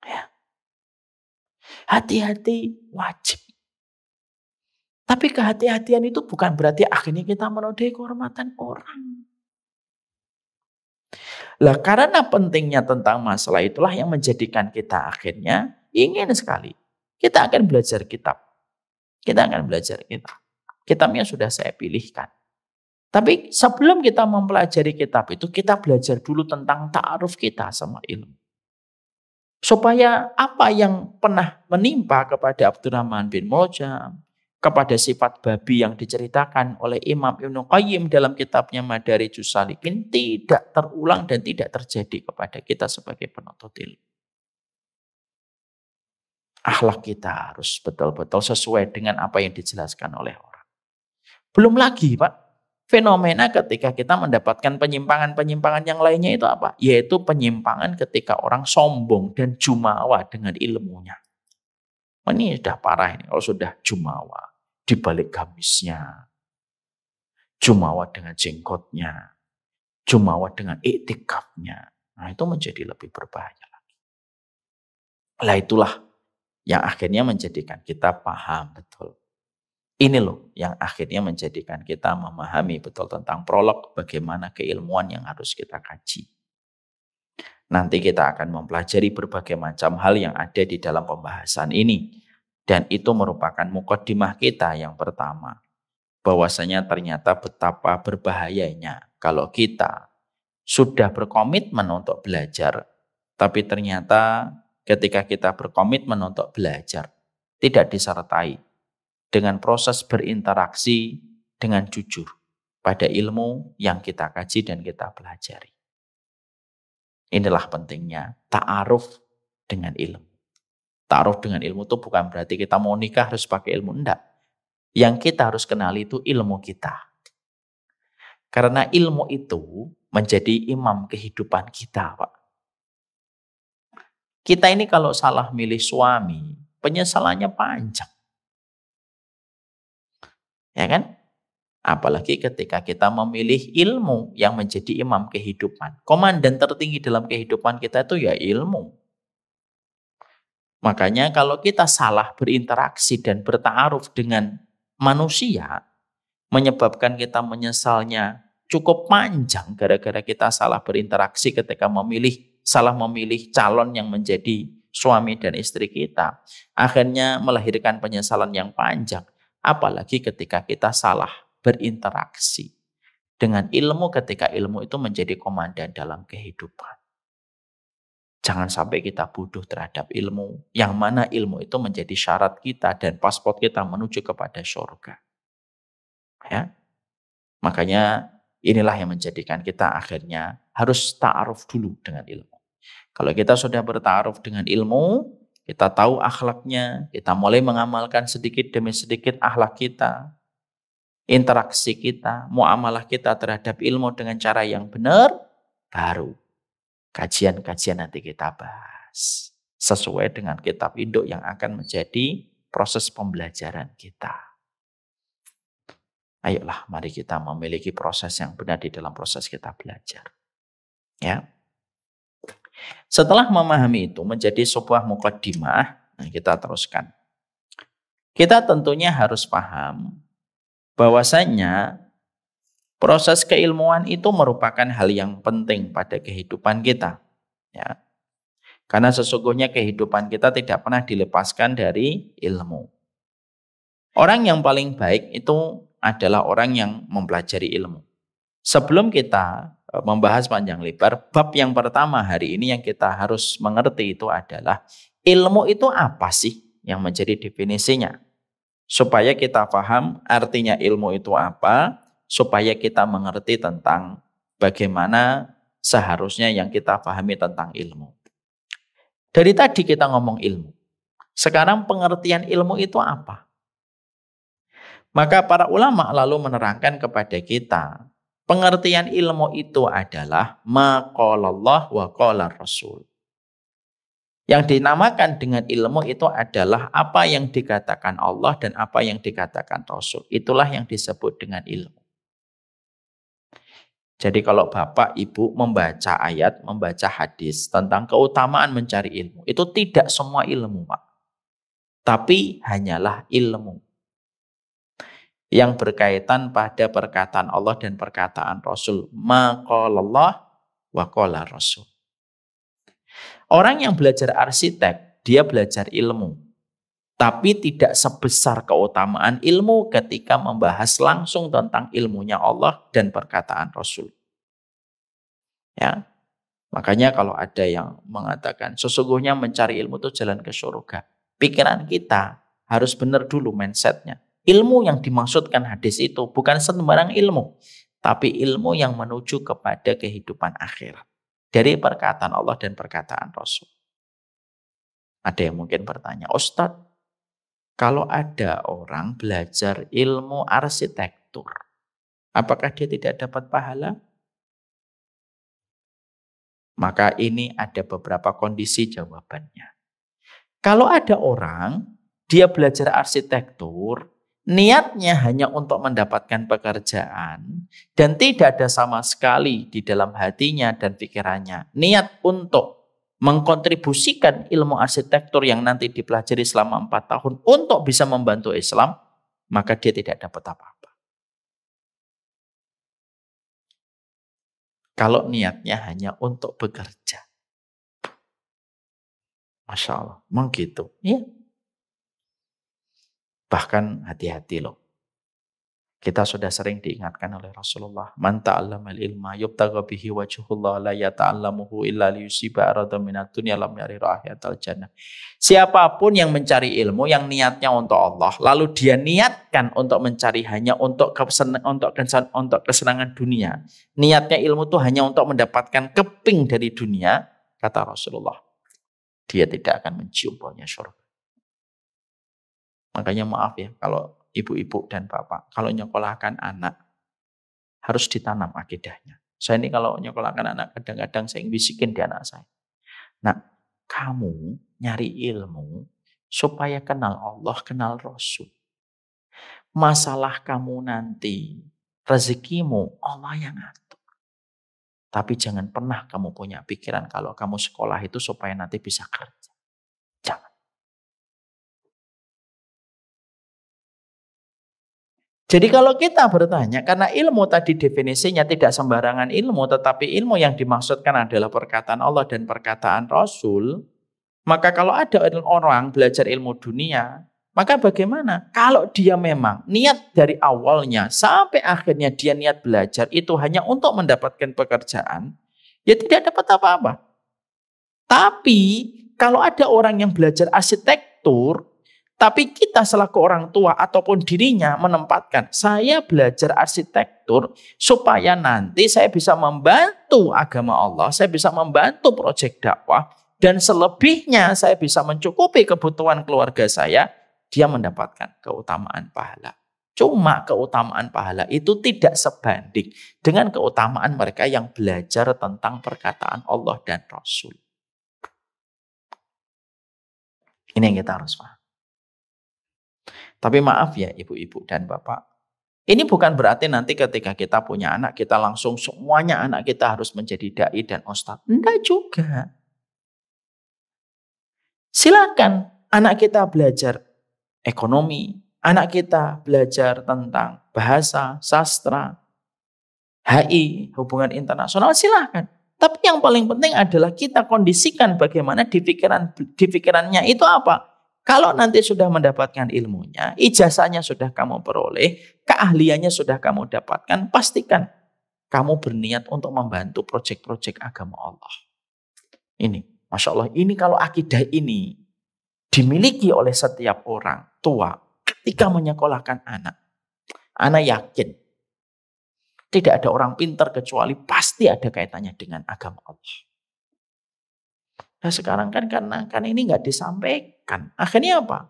Ya. Hati-hati wajib. Tapi kehati-hatian itu bukan berarti akhirnya kita menodai kehormatan orang. Lah karena pentingnya tentang masalah itulah yang menjadikan kita akhirnya ingin sekali. Kita akan belajar kitab. Kita akan belajar kitab. Kitabnya sudah saya pilihkan. Tapi sebelum kita mempelajari kitab itu, kita belajar dulu tentang ta'aruf kita sama ilmu. Supaya apa yang pernah menimpa kepada Abdurrahman bin Muljam, kepada sifat babi yang diceritakan oleh Imam Ibnu Qayyim dalam kitabnya Madarijus Salikin, tidak terulang dan tidak terjadi kepada kita sebagai penuntut ilmu. Akhlak kita harus betul-betul sesuai dengan apa yang dijelaskan oleh orang. Belum lagi, Pak. Fenomena ketika kita mendapatkan penyimpangan-penyimpangan yang lainnya itu apa? Yaitu penyimpangan ketika orang sombong dan jumawa dengan ilmunya. Ini sudah parah ini kalau sudah jumawa di balik gamisnya. jumawa dengan jenggotnya, jumawa dengan iktikafnya. Nah, itu menjadi lebih berbahaya lagi. Lah itulah yang akhirnya menjadikan kita paham betul. Ini loh yang akhirnya menjadikan kita memahami betul tentang prolog, bagaimana keilmuan yang harus kita kaji. Nanti kita akan mempelajari berbagai macam hal yang ada di dalam pembahasan ini. Dan itu merupakan mukaddimah kita yang pertama. Bahwasanya ternyata betapa berbahayanya kalau kita sudah berkomitmen untuk belajar, tapi ternyata ketika kita berkomitmen untuk belajar, tidak disertai dengan proses berinteraksi dengan jujur pada ilmu yang kita kaji dan kita pelajari. Inilah pentingnya ta'aruf dengan ilmu. Ta'aruf dengan ilmu itu bukan berarti kita mau nikah harus pakai ilmu, enggak. Yang kita harus kenali itu ilmu kita. Karena ilmu itu menjadi imam kehidupan kita, Pak. Kita ini kalau salah milih suami, penyesalannya panjang. Ya kan? Apalagi ketika kita memilih ilmu yang menjadi imam kehidupan. Komandan tertinggi dalam kehidupan kita itu ya ilmu. Makanya kalau kita salah berinteraksi dan bertaaruf dengan manusia, menyebabkan kita menyesalnya cukup panjang gara-gara kita salah berinteraksi ketika salah memilih calon yang menjadi suami dan istri kita. Akhirnya melahirkan penyesalan yang panjang. Apalagi ketika kita salah berinteraksi dengan ilmu ketika ilmu itu menjadi komandan dalam kehidupan. Jangan sampai kita bodoh terhadap ilmu, yang mana ilmu itu menjadi syarat kita dan paspor kita menuju kepada surga. Ya. Makanya inilah yang menjadikan kita akhirnya harus ta'aruf dulu dengan ilmu. Kalau kita sudah berta'aruf dengan ilmu, kita tahu akhlaknya, kita mulai mengamalkan sedikit demi sedikit akhlak kita, interaksi kita, muamalah kita terhadap ilmu dengan cara yang benar, baru kajian-kajian nanti kita bahas sesuai dengan kitab induk yang akan menjadi proses pembelajaran kita. Ayolah, mari kita memiliki proses yang benar di dalam proses kita belajar. Ya. Setelah memahami itu menjadi sebuah mukaddimah, nah kita teruskan. Kita tentunya harus paham bahwasanya proses keilmuan itu merupakan hal yang penting pada kehidupan kita. Ya. Karena sesungguhnya kehidupan kita tidak pernah dilepaskan dari ilmu. Orang yang paling baik itu adalah orang yang mempelajari ilmu. Sebelum kita membahas panjang lebar, bab yang pertama hari ini yang kita harus mengerti itu adalah ilmu itu apa sih yang menjadi definisinya. Supaya kita paham artinya ilmu itu apa, supaya kita mengerti tentang bagaimana seharusnya yang kita pahami tentang ilmu. Dari tadi kita ngomong ilmu. Sekarang pengertian ilmu itu apa? Maka para ulama lalu menerangkan kepada kita, pengertian ilmu itu adalah ma qalallah wa qala Rasul. Yang dinamakan dengan ilmu itu adalah apa yang dikatakan Allah dan apa yang dikatakan Rasul. Itulah yang disebut dengan ilmu. Jadi kalau Bapak Ibu membaca ayat, membaca hadis tentang keutamaan mencari ilmu, itu tidak semua ilmu, Pak. Tapi hanyalah ilmu yang berkaitan pada perkataan Allah dan perkataan Rasul. Ma qalallah wa qala Rasul. Orang yang belajar arsitek, dia belajar ilmu. Tapi tidak sebesar keutamaan ilmu ketika membahas langsung tentang ilmunya Allah dan perkataan Rasul. Ya, makanya kalau ada yang mengatakan sesungguhnya mencari ilmu itu jalan ke surga. Pikiran kita harus benar dulu mindsetnya. Ilmu yang dimaksudkan hadis itu bukan sembarang ilmu, tapi ilmu yang menuju kepada kehidupan akhirat. Dari perkataan Allah dan perkataan Rasul. Ada yang mungkin bertanya, Ustadz, kalau ada orang belajar ilmu arsitektur, apakah dia tidak dapat pahala? Maka ini ada beberapa kondisi jawabannya. Kalau ada orang, dia belajar arsitektur, niatnya hanya untuk mendapatkan pekerjaan dan tidak ada sama sekali di dalam hatinya dan pikirannya niat untuk mengkontribusikan ilmu arsitektur yang nanti dipelajari selama 4 tahun untuk bisa membantu Islam, maka dia tidak dapat apa-apa. Kalau niatnya hanya untuk bekerja. Masya Allah, memang gitu. Ya. Bahkan hati-hati loh. Kita sudah sering diingatkan oleh Rasulullah. Man ta'allamal ilma yubtagha bihi wajhullah la yata'allamuhu illa liyusiba arada minad dunya lam yari rahiyatal jannah. Siapapun yang mencari ilmu yang niatnya untuk Allah, lalu dia niatkan untuk mencari hanya untuk kesenangan dunia. Niatnya ilmu itu hanya untuk mendapatkan keping dari dunia, kata Rasulullah. Dia tidak akan mencium baunya surga. Makanya maaf ya, kalau ibu-ibu dan bapak, kalau nyekolahkan anak, harus ditanam akidahnya. Saya ini kalau nyekolahkan anak, kadang-kadang saya bisikin di anak saya. Nah, kamu nyari ilmu supaya kenal Allah, kenal Rasul. Masalah kamu nanti, rezekimu Allah yang ngatur. Tapi jangan pernah kamu punya pikiran kalau kamu sekolah itu supaya nanti bisa kerja. Jangan. Jadi kalau kita bertanya, karena ilmu tadi definisinya tidak sembarangan ilmu, tetapi ilmu yang dimaksudkan adalah perkataan Allah dan perkataan Rasul, maka kalau ada orang belajar ilmu dunia, maka bagaimana? Kalau dia memang niat dari awalnya sampai akhirnya dia niat belajar itu hanya untuk mendapatkan pekerjaan, ya tidak dapat apa-apa. Tapi kalau ada orang yang belajar arsitektur, tapi kita selaku orang tua ataupun dirinya menempatkan, saya belajar arsitektur supaya nanti saya bisa membantu agama Allah, saya bisa membantu proyek dakwah, dan selebihnya saya bisa mencukupi kebutuhan keluarga saya, dia mendapatkan keutamaan pahala. Cuma keutamaan pahala itu tidak sebanding dengan keutamaan mereka yang belajar tentang perkataan Allah dan Rasul. Ini yang kita harus paham. Tapi maaf ya ibu-ibu dan bapak, ini bukan berarti nanti ketika kita punya anak, kita langsung semuanya anak kita harus menjadi dai dan ustadz. Enggak juga. Silakan anak kita belajar ekonomi, anak kita belajar tentang bahasa, sastra, HI, hubungan internasional, silakan. Tapi yang paling penting adalah kita kondisikan bagaimana di pikirannya itu apa. Kalau nanti sudah mendapatkan ilmunya, ijazahnya sudah kamu peroleh, keahliannya sudah kamu dapatkan, pastikan kamu berniat untuk membantu proyek-proyek agama Allah. Ini, Masya Allah, ini kalau akidah ini dimiliki oleh setiap orang tua ketika menyekolahkan anak yakin tidak ada orang pintar kecuali pasti ada kaitannya dengan agama Allah. Nah sekarang kan karena ini nggak disampaikan. Akhirnya apa?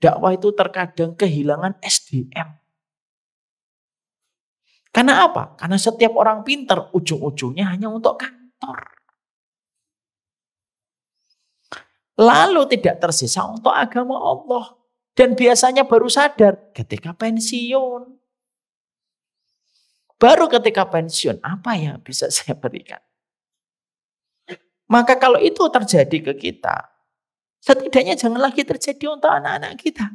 Dakwah itu terkadang kehilangan SDM. Karena apa? Karena setiap orang pintar ujung-ujungnya hanya untuk kantor. Lalu tidak tersisa untuk agama Allah. Dan biasanya baru sadar ketika pensiun. Baru ketika pensiun, apa yang bisa saya berikan? Maka kalau itu terjadi ke kita, setidaknya jangan lagi terjadi untuk anak-anak kita.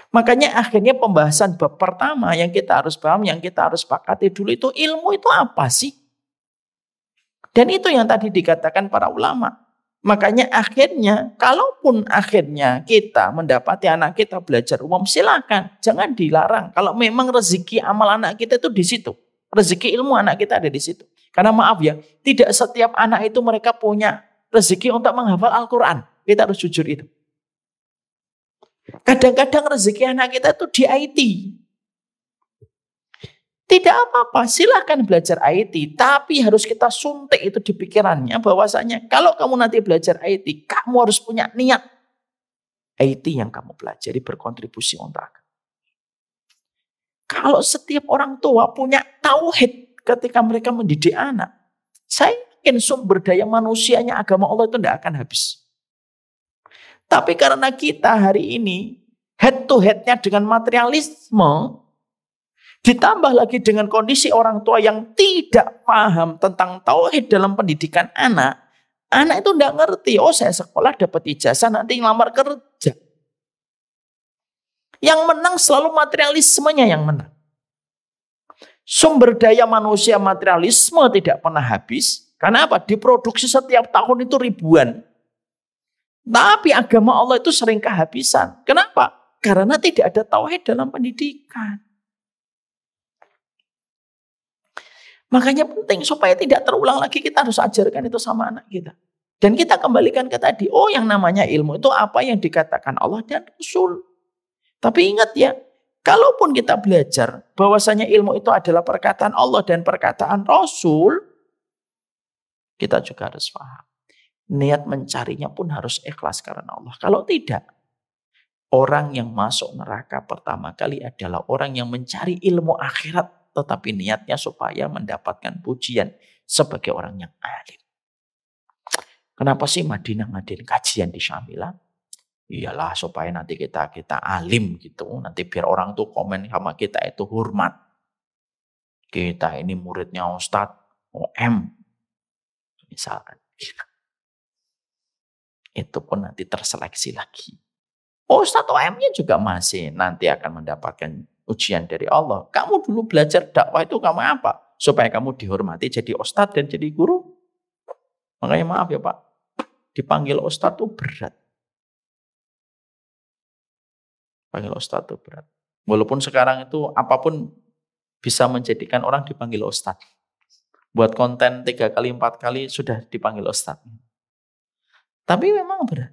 Makanya akhirnya pembahasan bab pertama yang kita harus paham, yang kita harus sepakati dulu itu ilmu itu apa sih? Dan itu yang tadi dikatakan para ulama. Makanya akhirnya, kalaupun akhirnya kita mendapati anak kita belajar umum, silakan, jangan dilarang. Kalau memang rezeki amal anak kita itu di situ, rezeki ilmu anak kita ada di situ. Karena maaf ya, tidak setiap anak itu mereka punya rezeki untuk menghafal Al-Quran. Kita harus jujur itu. Kadang-kadang rezeki anak kita itu di IT. Tidak apa-apa, silakan belajar IT. Tapi harus kita suntik itu di pikirannya bahwasanya kalau kamu nanti belajar IT, kamu harus punya niat. IT yang kamu pelajari berkontribusi untuk agama. Kalau setiap orang tua punya tauhid ketika mereka mendidik anak, saya yakin sumber daya manusianya agama Allah itu tidak akan habis. Tapi karena kita hari ini head to headnya dengan materialisme, ditambah lagi dengan kondisi orang tua yang tidak paham tentang tauhid dalam pendidikan anak. Anak itu tidak ngerti, oh saya sekolah dapat ijazah nanti ngelamar kerja. Yang menang selalu materialismenya yang menang. Sumber daya manusia materialisme tidak pernah habis. Karena apa? Diproduksi setiap tahun itu ribuan. Tapi agama Allah itu sering kehabisan. Kenapa? Karena tidak ada tauhid dalam pendidikan. Makanya penting supaya tidak terulang lagi, kita harus ajarkan itu sama anak kita. Dan kita kembalikan ke tadi, oh yang namanya ilmu itu apa yang dikatakan Allah dan Rasul. Tapi ingat ya, kalaupun kita belajar bahwasanya ilmu itu adalah perkataan Allah dan perkataan Rasul, kita juga harus paham. Niat mencarinya pun harus ikhlas karena Allah. Kalau tidak, orang yang masuk neraka pertama kali adalah orang yang mencari ilmu akhirat, tetapi niatnya supaya mendapatkan pujian sebagai orang yang alim. Kenapa sih Madinah ngadain kajian di Syamila? Iyalah supaya nanti kita alim gitu. Nanti biar orang tuh komen sama kita itu hormat. Kita ini muridnya Ustadz OM. Misalkan. Itu pun nanti terseleksi lagi. Ustadz OM-nya juga masih nanti akan mendapatkan ujian dari Allah. Kamu dulu belajar dakwah itu kamu apa? Supaya kamu dihormati jadi Ustadz dan jadi guru. Makanya maaf ya Pak. Dipanggil Ustadz itu berat. Panggil Ustadz itu berat. Walaupun sekarang itu apapun bisa menjadikan orang dipanggil Ustadz. Buat konten 3 kali 4 kali sudah dipanggil Ustadz. Tapi memang berat.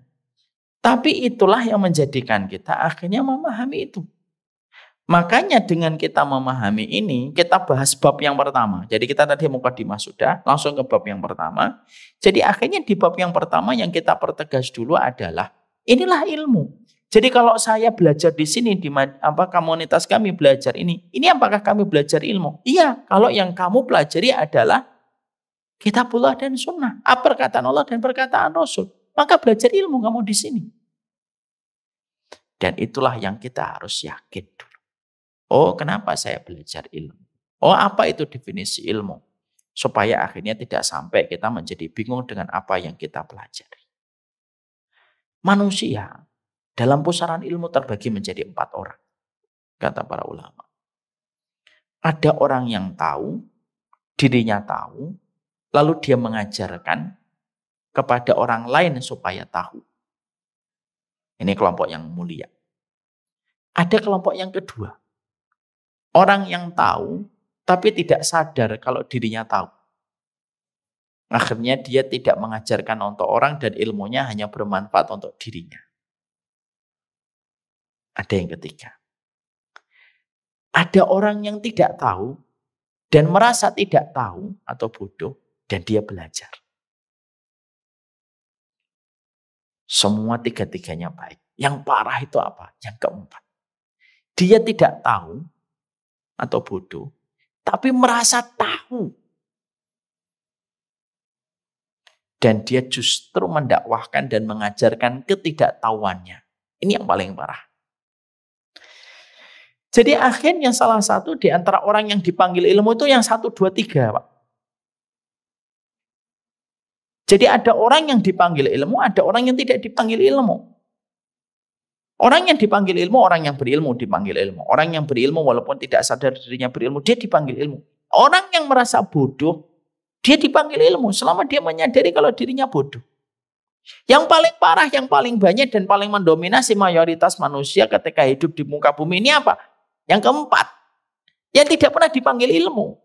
Tapi itulah yang menjadikan kita akhirnya memahami itu. Makanya dengan kita memahami ini, kita bahas bab yang pertama. Jadi kita tadi mukadimah sudah, langsung ke bab yang pertama. Jadi akhirnya di bab yang pertama yang kita pertegas dulu adalah inilah ilmu. Jadi kalau saya belajar di sini di komunitas kami belajar ini apakah kami belajar ilmu? Iya, kalau yang kamu pelajari adalah kitabullah dan sunnah, perkataan Allah dan perkataan Rasul, maka belajar ilmu kamu di sini. Dan itulah yang kita harus yakin dulu. Oh, kenapa saya belajar ilmu? Oh, apa itu definisi ilmu? Supaya akhirnya tidak sampai kita menjadi bingung dengan apa yang kita pelajari. Manusia dalam pusaran ilmu terbagi menjadi 4 orang, kata para ulama. Ada orang yang tahu, dirinya tahu, lalu dia mengajarkan kepada orang lain supaya tahu. Ini kelompok yang mulia. Ada kelompok yang kedua. Orang yang tahu, tapi tidak sadar kalau dirinya tahu. Akhirnya dia tidak mengajarkan untuk orang dan ilmunya hanya bermanfaat untuk dirinya. Ada yang ketiga. Ada orang yang tidak tahu dan merasa tidak tahu atau bodoh dan dia belajar. Semua 3-tiganya baik. Yang parah itu apa? Yang keempat. Dia tidak tahu atau bodoh, tapi merasa tahu. Dan dia justru mendakwahkan dan mengajarkan ketidaktahuannya. Ini yang paling parah. Jadi akhirnya salah satu di antara orang yang dipanggil ilmu itu yang 1, 2, 3, Pak. Jadi ada orang yang dipanggil ilmu, ada orang yang tidak dipanggil ilmu. Orang yang dipanggil ilmu, orang yang berilmu dipanggil ilmu. Orang yang berilmu walaupun tidak sadar dirinya berilmu, dia dipanggil ilmu. Orang yang merasa bodoh, dia dipanggil ilmu selama dia menyadari kalau dirinya bodoh. Yang paling parah, yang paling banyak dan paling mendominasi mayoritas manusia ketika hidup di muka bumi ini apa? Yang keempat, yang tidak pernah dipanggil ilmu.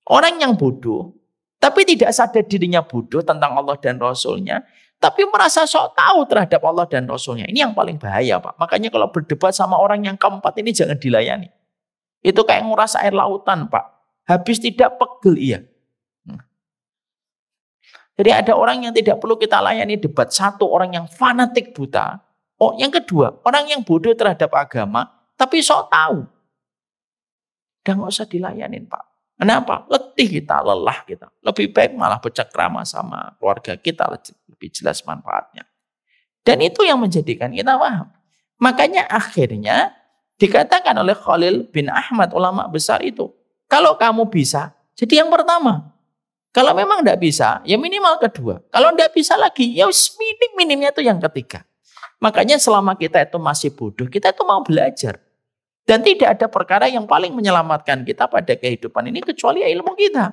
Orang yang bodoh, tapi tidak sadar dirinya bodoh tentang Allah dan Rasulnya, tapi merasa sok tahu terhadap Allah dan Rasulnya. Ini yang paling bahaya, Pak. Makanya kalau berdebat sama orang yang keempat ini jangan dilayani. Itu kayak nguras air lautan, Pak. Habis tidak pegel, iya. Jadi ada orang yang tidak perlu kita layani debat. Satu, orang yang fanatik buta. Oh, yang kedua, orang yang bodoh terhadap agama, tapi sok tahu. Udah gak usah dilayanin, Pak. Kenapa? Letih kita, lelah kita. Lebih baik malah bercengkrama sama keluarga kita, lebih jelas manfaatnya. Dan itu yang menjadikan kita paham. Makanya akhirnya dikatakan oleh Khalil bin Ahmad, ulama besar itu, kalau kamu bisa, jadi yang pertama. Kalau memang tidak bisa, ya minimal kedua. Kalau tidak bisa lagi, ya minimnya itu yang ketiga. Makanya selama kita itu masih bodoh, kita itu mau belajar. Dan tidak ada perkara yang paling menyelamatkan kita pada kehidupan ini kecuali ilmu kita.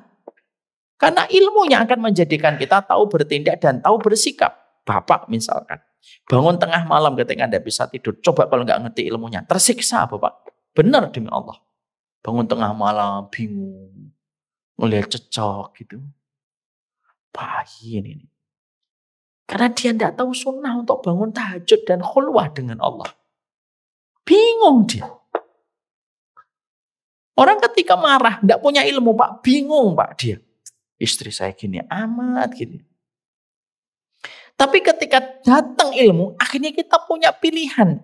Karena ilmu yang akan menjadikan kita tahu bertindak dan tahu bersikap. Bapak misalkan, bangun tengah malam ketika Anda bisa tidur. Coba kalau nggak ngerti ilmunya, tersiksa Bapak. Benar demi Allah. Bangun tengah malam, bingung. Melihat cecok gitu. Bayin ini. Karena dia tidak tahu sunnah untuk bangun tahajud dan khulwah dengan Allah. Bingung dia. Orang ketika marah, tidak punya ilmu Pak. Bingung Pak dia. Istri saya gini amat gini. Tapi ketika datang ilmu, akhirnya kita punya pilihan.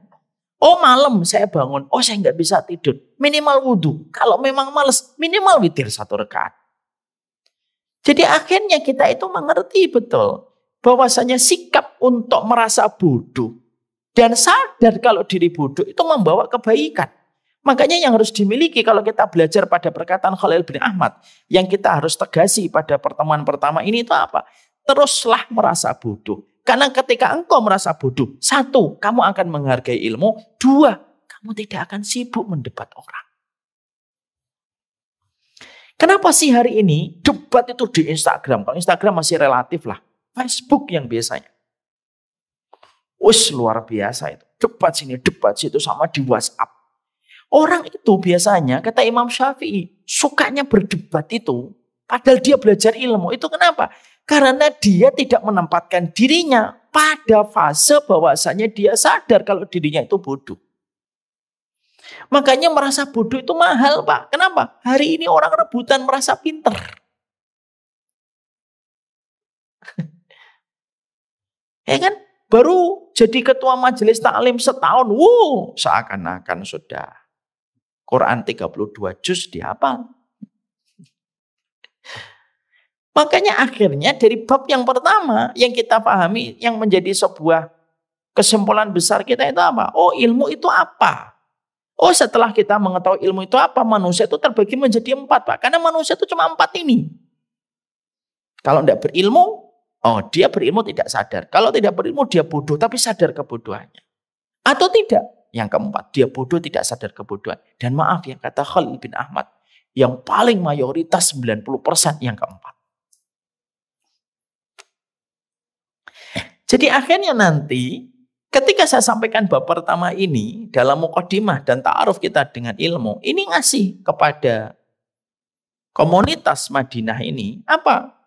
Oh malam saya bangun, oh saya nggak bisa tidur. Minimal wudhu. Kalau memang males, minimal witir 1 rakaat. Jadi akhirnya kita itu mengerti betul bahwasanya sikap untuk merasa bodoh dan sadar kalau diri bodoh itu membawa kebaikan. Makanya yang harus dimiliki kalau kita belajar pada perkataan Khalil bin Ahmad, yang kita harus tegasi pada pertemuan pertama ini itu apa? Teruslah merasa bodoh. Karena ketika engkau merasa bodoh, 1, kamu akan menghargai ilmu. 2, kamu tidak akan sibuk mendebat orang. Kenapa sih hari ini debat itu di Instagram? Kalau Instagram masih relatif lah. Facebook yang biasanya. Luar biasa itu. Debat sini, debat situ sama di WhatsApp. Orang itu biasanya, kata Imam Syafi'i, sukanya berdebat itu. Padahal dia belajar ilmu. Itu kenapa? Karena dia tidak menempatkan dirinya pada fase bahwasanya dia sadar kalau dirinya itu bodoh. Makanya merasa bodoh itu mahal Pak. Kenapa? Hari ini orang rebutan merasa pinter. Ya kan? Baru jadi ketua majelis taklim setahun. Seakan-akan sudah Quran 32 juz dihafal. Makanya akhirnya dari bab yang pertama yang kita pahami, yang menjadi sebuah kesimpulan besar kita itu apa? Oh ilmu itu apa? Oh setelah kita mengetahui ilmu itu apa, manusia itu terbagi menjadi 4 Pak. Karena manusia itu cuma 4 ini. Kalau tidak berilmu, dia berilmu tidak sadar. Kalau tidak berilmu dia bodoh tapi sadar kebodohannya. Atau tidak? Yang keempat, dia bodoh tidak sadar kebodohan. Dan maaf yang kata Khalil bin Ahmad, yang paling mayoritas 90% yang keempat. Jadi akhirnya nanti ketika saya sampaikan bab pertama ini dalam mukadimah dan ta'aruf kita dengan ilmu, ini ngasih kepada komunitas Madinah ini apa?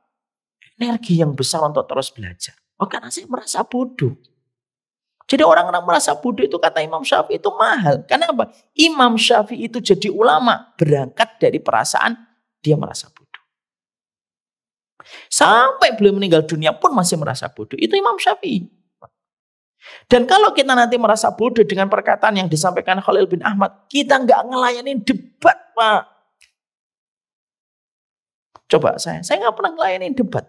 Energi yang besar untuk terus belajar. Karena saya merasa bodoh. Jadi orang-orang merasa bodoh itu kata Imam Syafi'i itu mahal. Kenapa? Imam Syafi'i itu jadi ulama berangkat dari perasaan dia merasa bodoh. Sampai beliau meninggal dunia pun masih merasa bodoh. Itu Imam Syafi'i. Dan kalau kita nanti merasa bodoh dengan perkataan yang disampaikan Khalil bin Ahmad, kita nggak ngelayanin debat, Pak. Coba saya nggak pernah ngelayanin debat.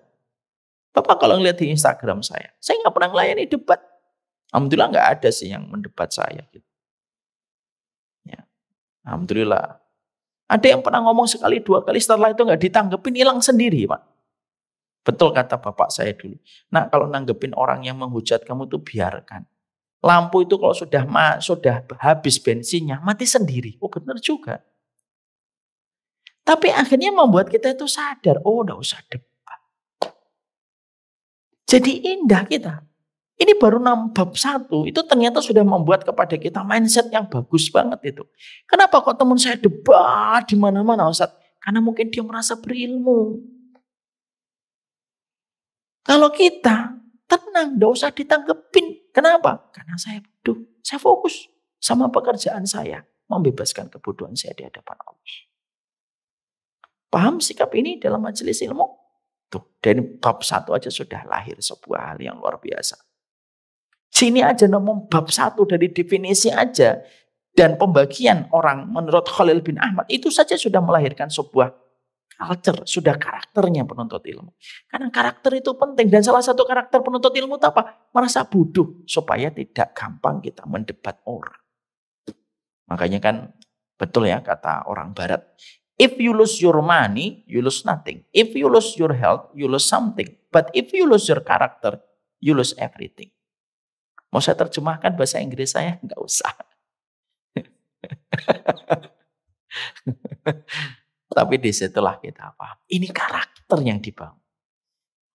Bapak kalau ngeliat di Instagram saya nggak pernah ngelayanin debat. Alhamdulillah nggak ada sih yang mendebat saya. Gitu. Ya, alhamdulillah. Ada yang pernah ngomong sekali, 2 kali, setelah itu nggak ditanggepin, hilang sendiri, Pak. Betul kata bapak saya dulu. Nah kalau nanggepin orang yang menghujat kamu tuh biarkan. Lampu itu kalau sudah habis bensinnya, mati sendiri. Benar juga. Tapi akhirnya membuat kita itu sadar, udah usah debat. Jadi indah kita. Ini baru bab 1, itu ternyata sudah membuat kepada kita mindset yang bagus banget itu. Kenapa kok teman saya debat di mana-mana Ustaz? Karena mungkin dia merasa berilmu. Kalau kita tenang, tidak usah ditanggepin. Kenapa? Karena saya bodoh. Saya fokus sama pekerjaan saya. Membebaskan kebodohan saya di hadapan Allah. Paham sikap ini dalam majelis ilmu? Tuh, dari bab 1 aja sudah lahir sebuah hal yang luar biasa. Sini aja nomor bab 1 dari definisi aja. Dan pembagian orang menurut Khalil bin Ahmad itu saja sudah melahirkan sebuah culture, sudah karakternya penuntut ilmu. Karena karakter itu penting dan salah satu karakter penuntut ilmu itu apa? Merasa bodoh supaya tidak gampang kita mendebat orang. Makanya kan betul ya kata orang barat. If you lose your money, you lose nothing. If you lose your health, you lose something. But if you lose your character, you lose everything. Mau saya terjemahkan bahasa Inggris saya? Enggak usah. Tapi disitulah kita paham. Ini karakter yang dibangun.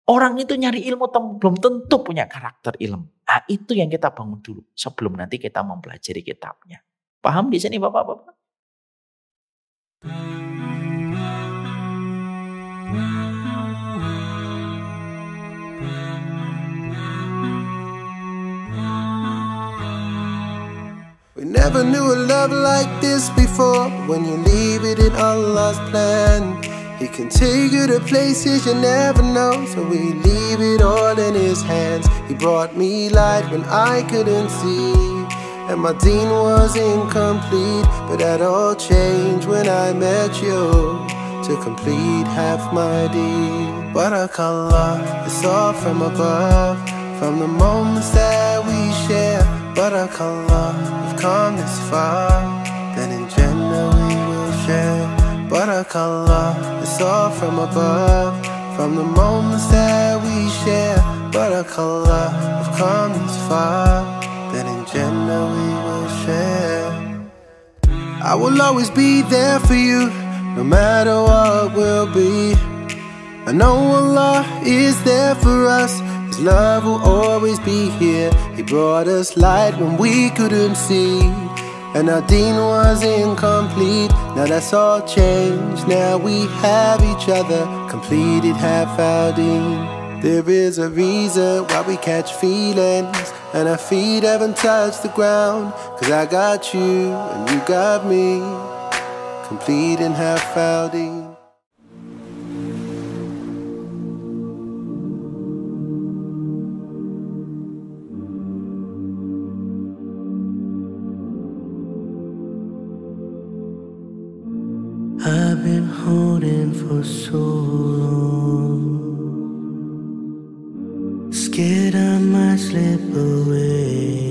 Orang itu nyari ilmu belum tentu punya karakter ilmu. Nah, itu yang kita bangun dulu sebelum nanti kita mempelajari kitabnya. Paham di sini Bapak-bapak? We never knew a love like this before. When you leave it in Allah's plan, He can take you to places you never know. So we leave it all in His hands. He brought me light when I couldn't see, and my deen was incomplete. But that all changed when I met you to complete half my deen. Barakallah, it's all from above, from the moments that we share. Barakallah, we've come this far, then in Jannah we will share. Barakallah, it's all from above, from the moments that we share. Barakallah, we've come this far, then in Jannah we will share. I will always be there for you, no matter what will be. I know Allah is there for us. His love will always be here. He brought us light when we couldn't see, and our deen was incomplete. Now that's all changed. Now we have each other, completed half our deen. There is a reason why we catch feelings, and our feet haven't touched the ground. Cause I got you and you got me, completing half our deen. I've been holding for so long, scared I might slip away.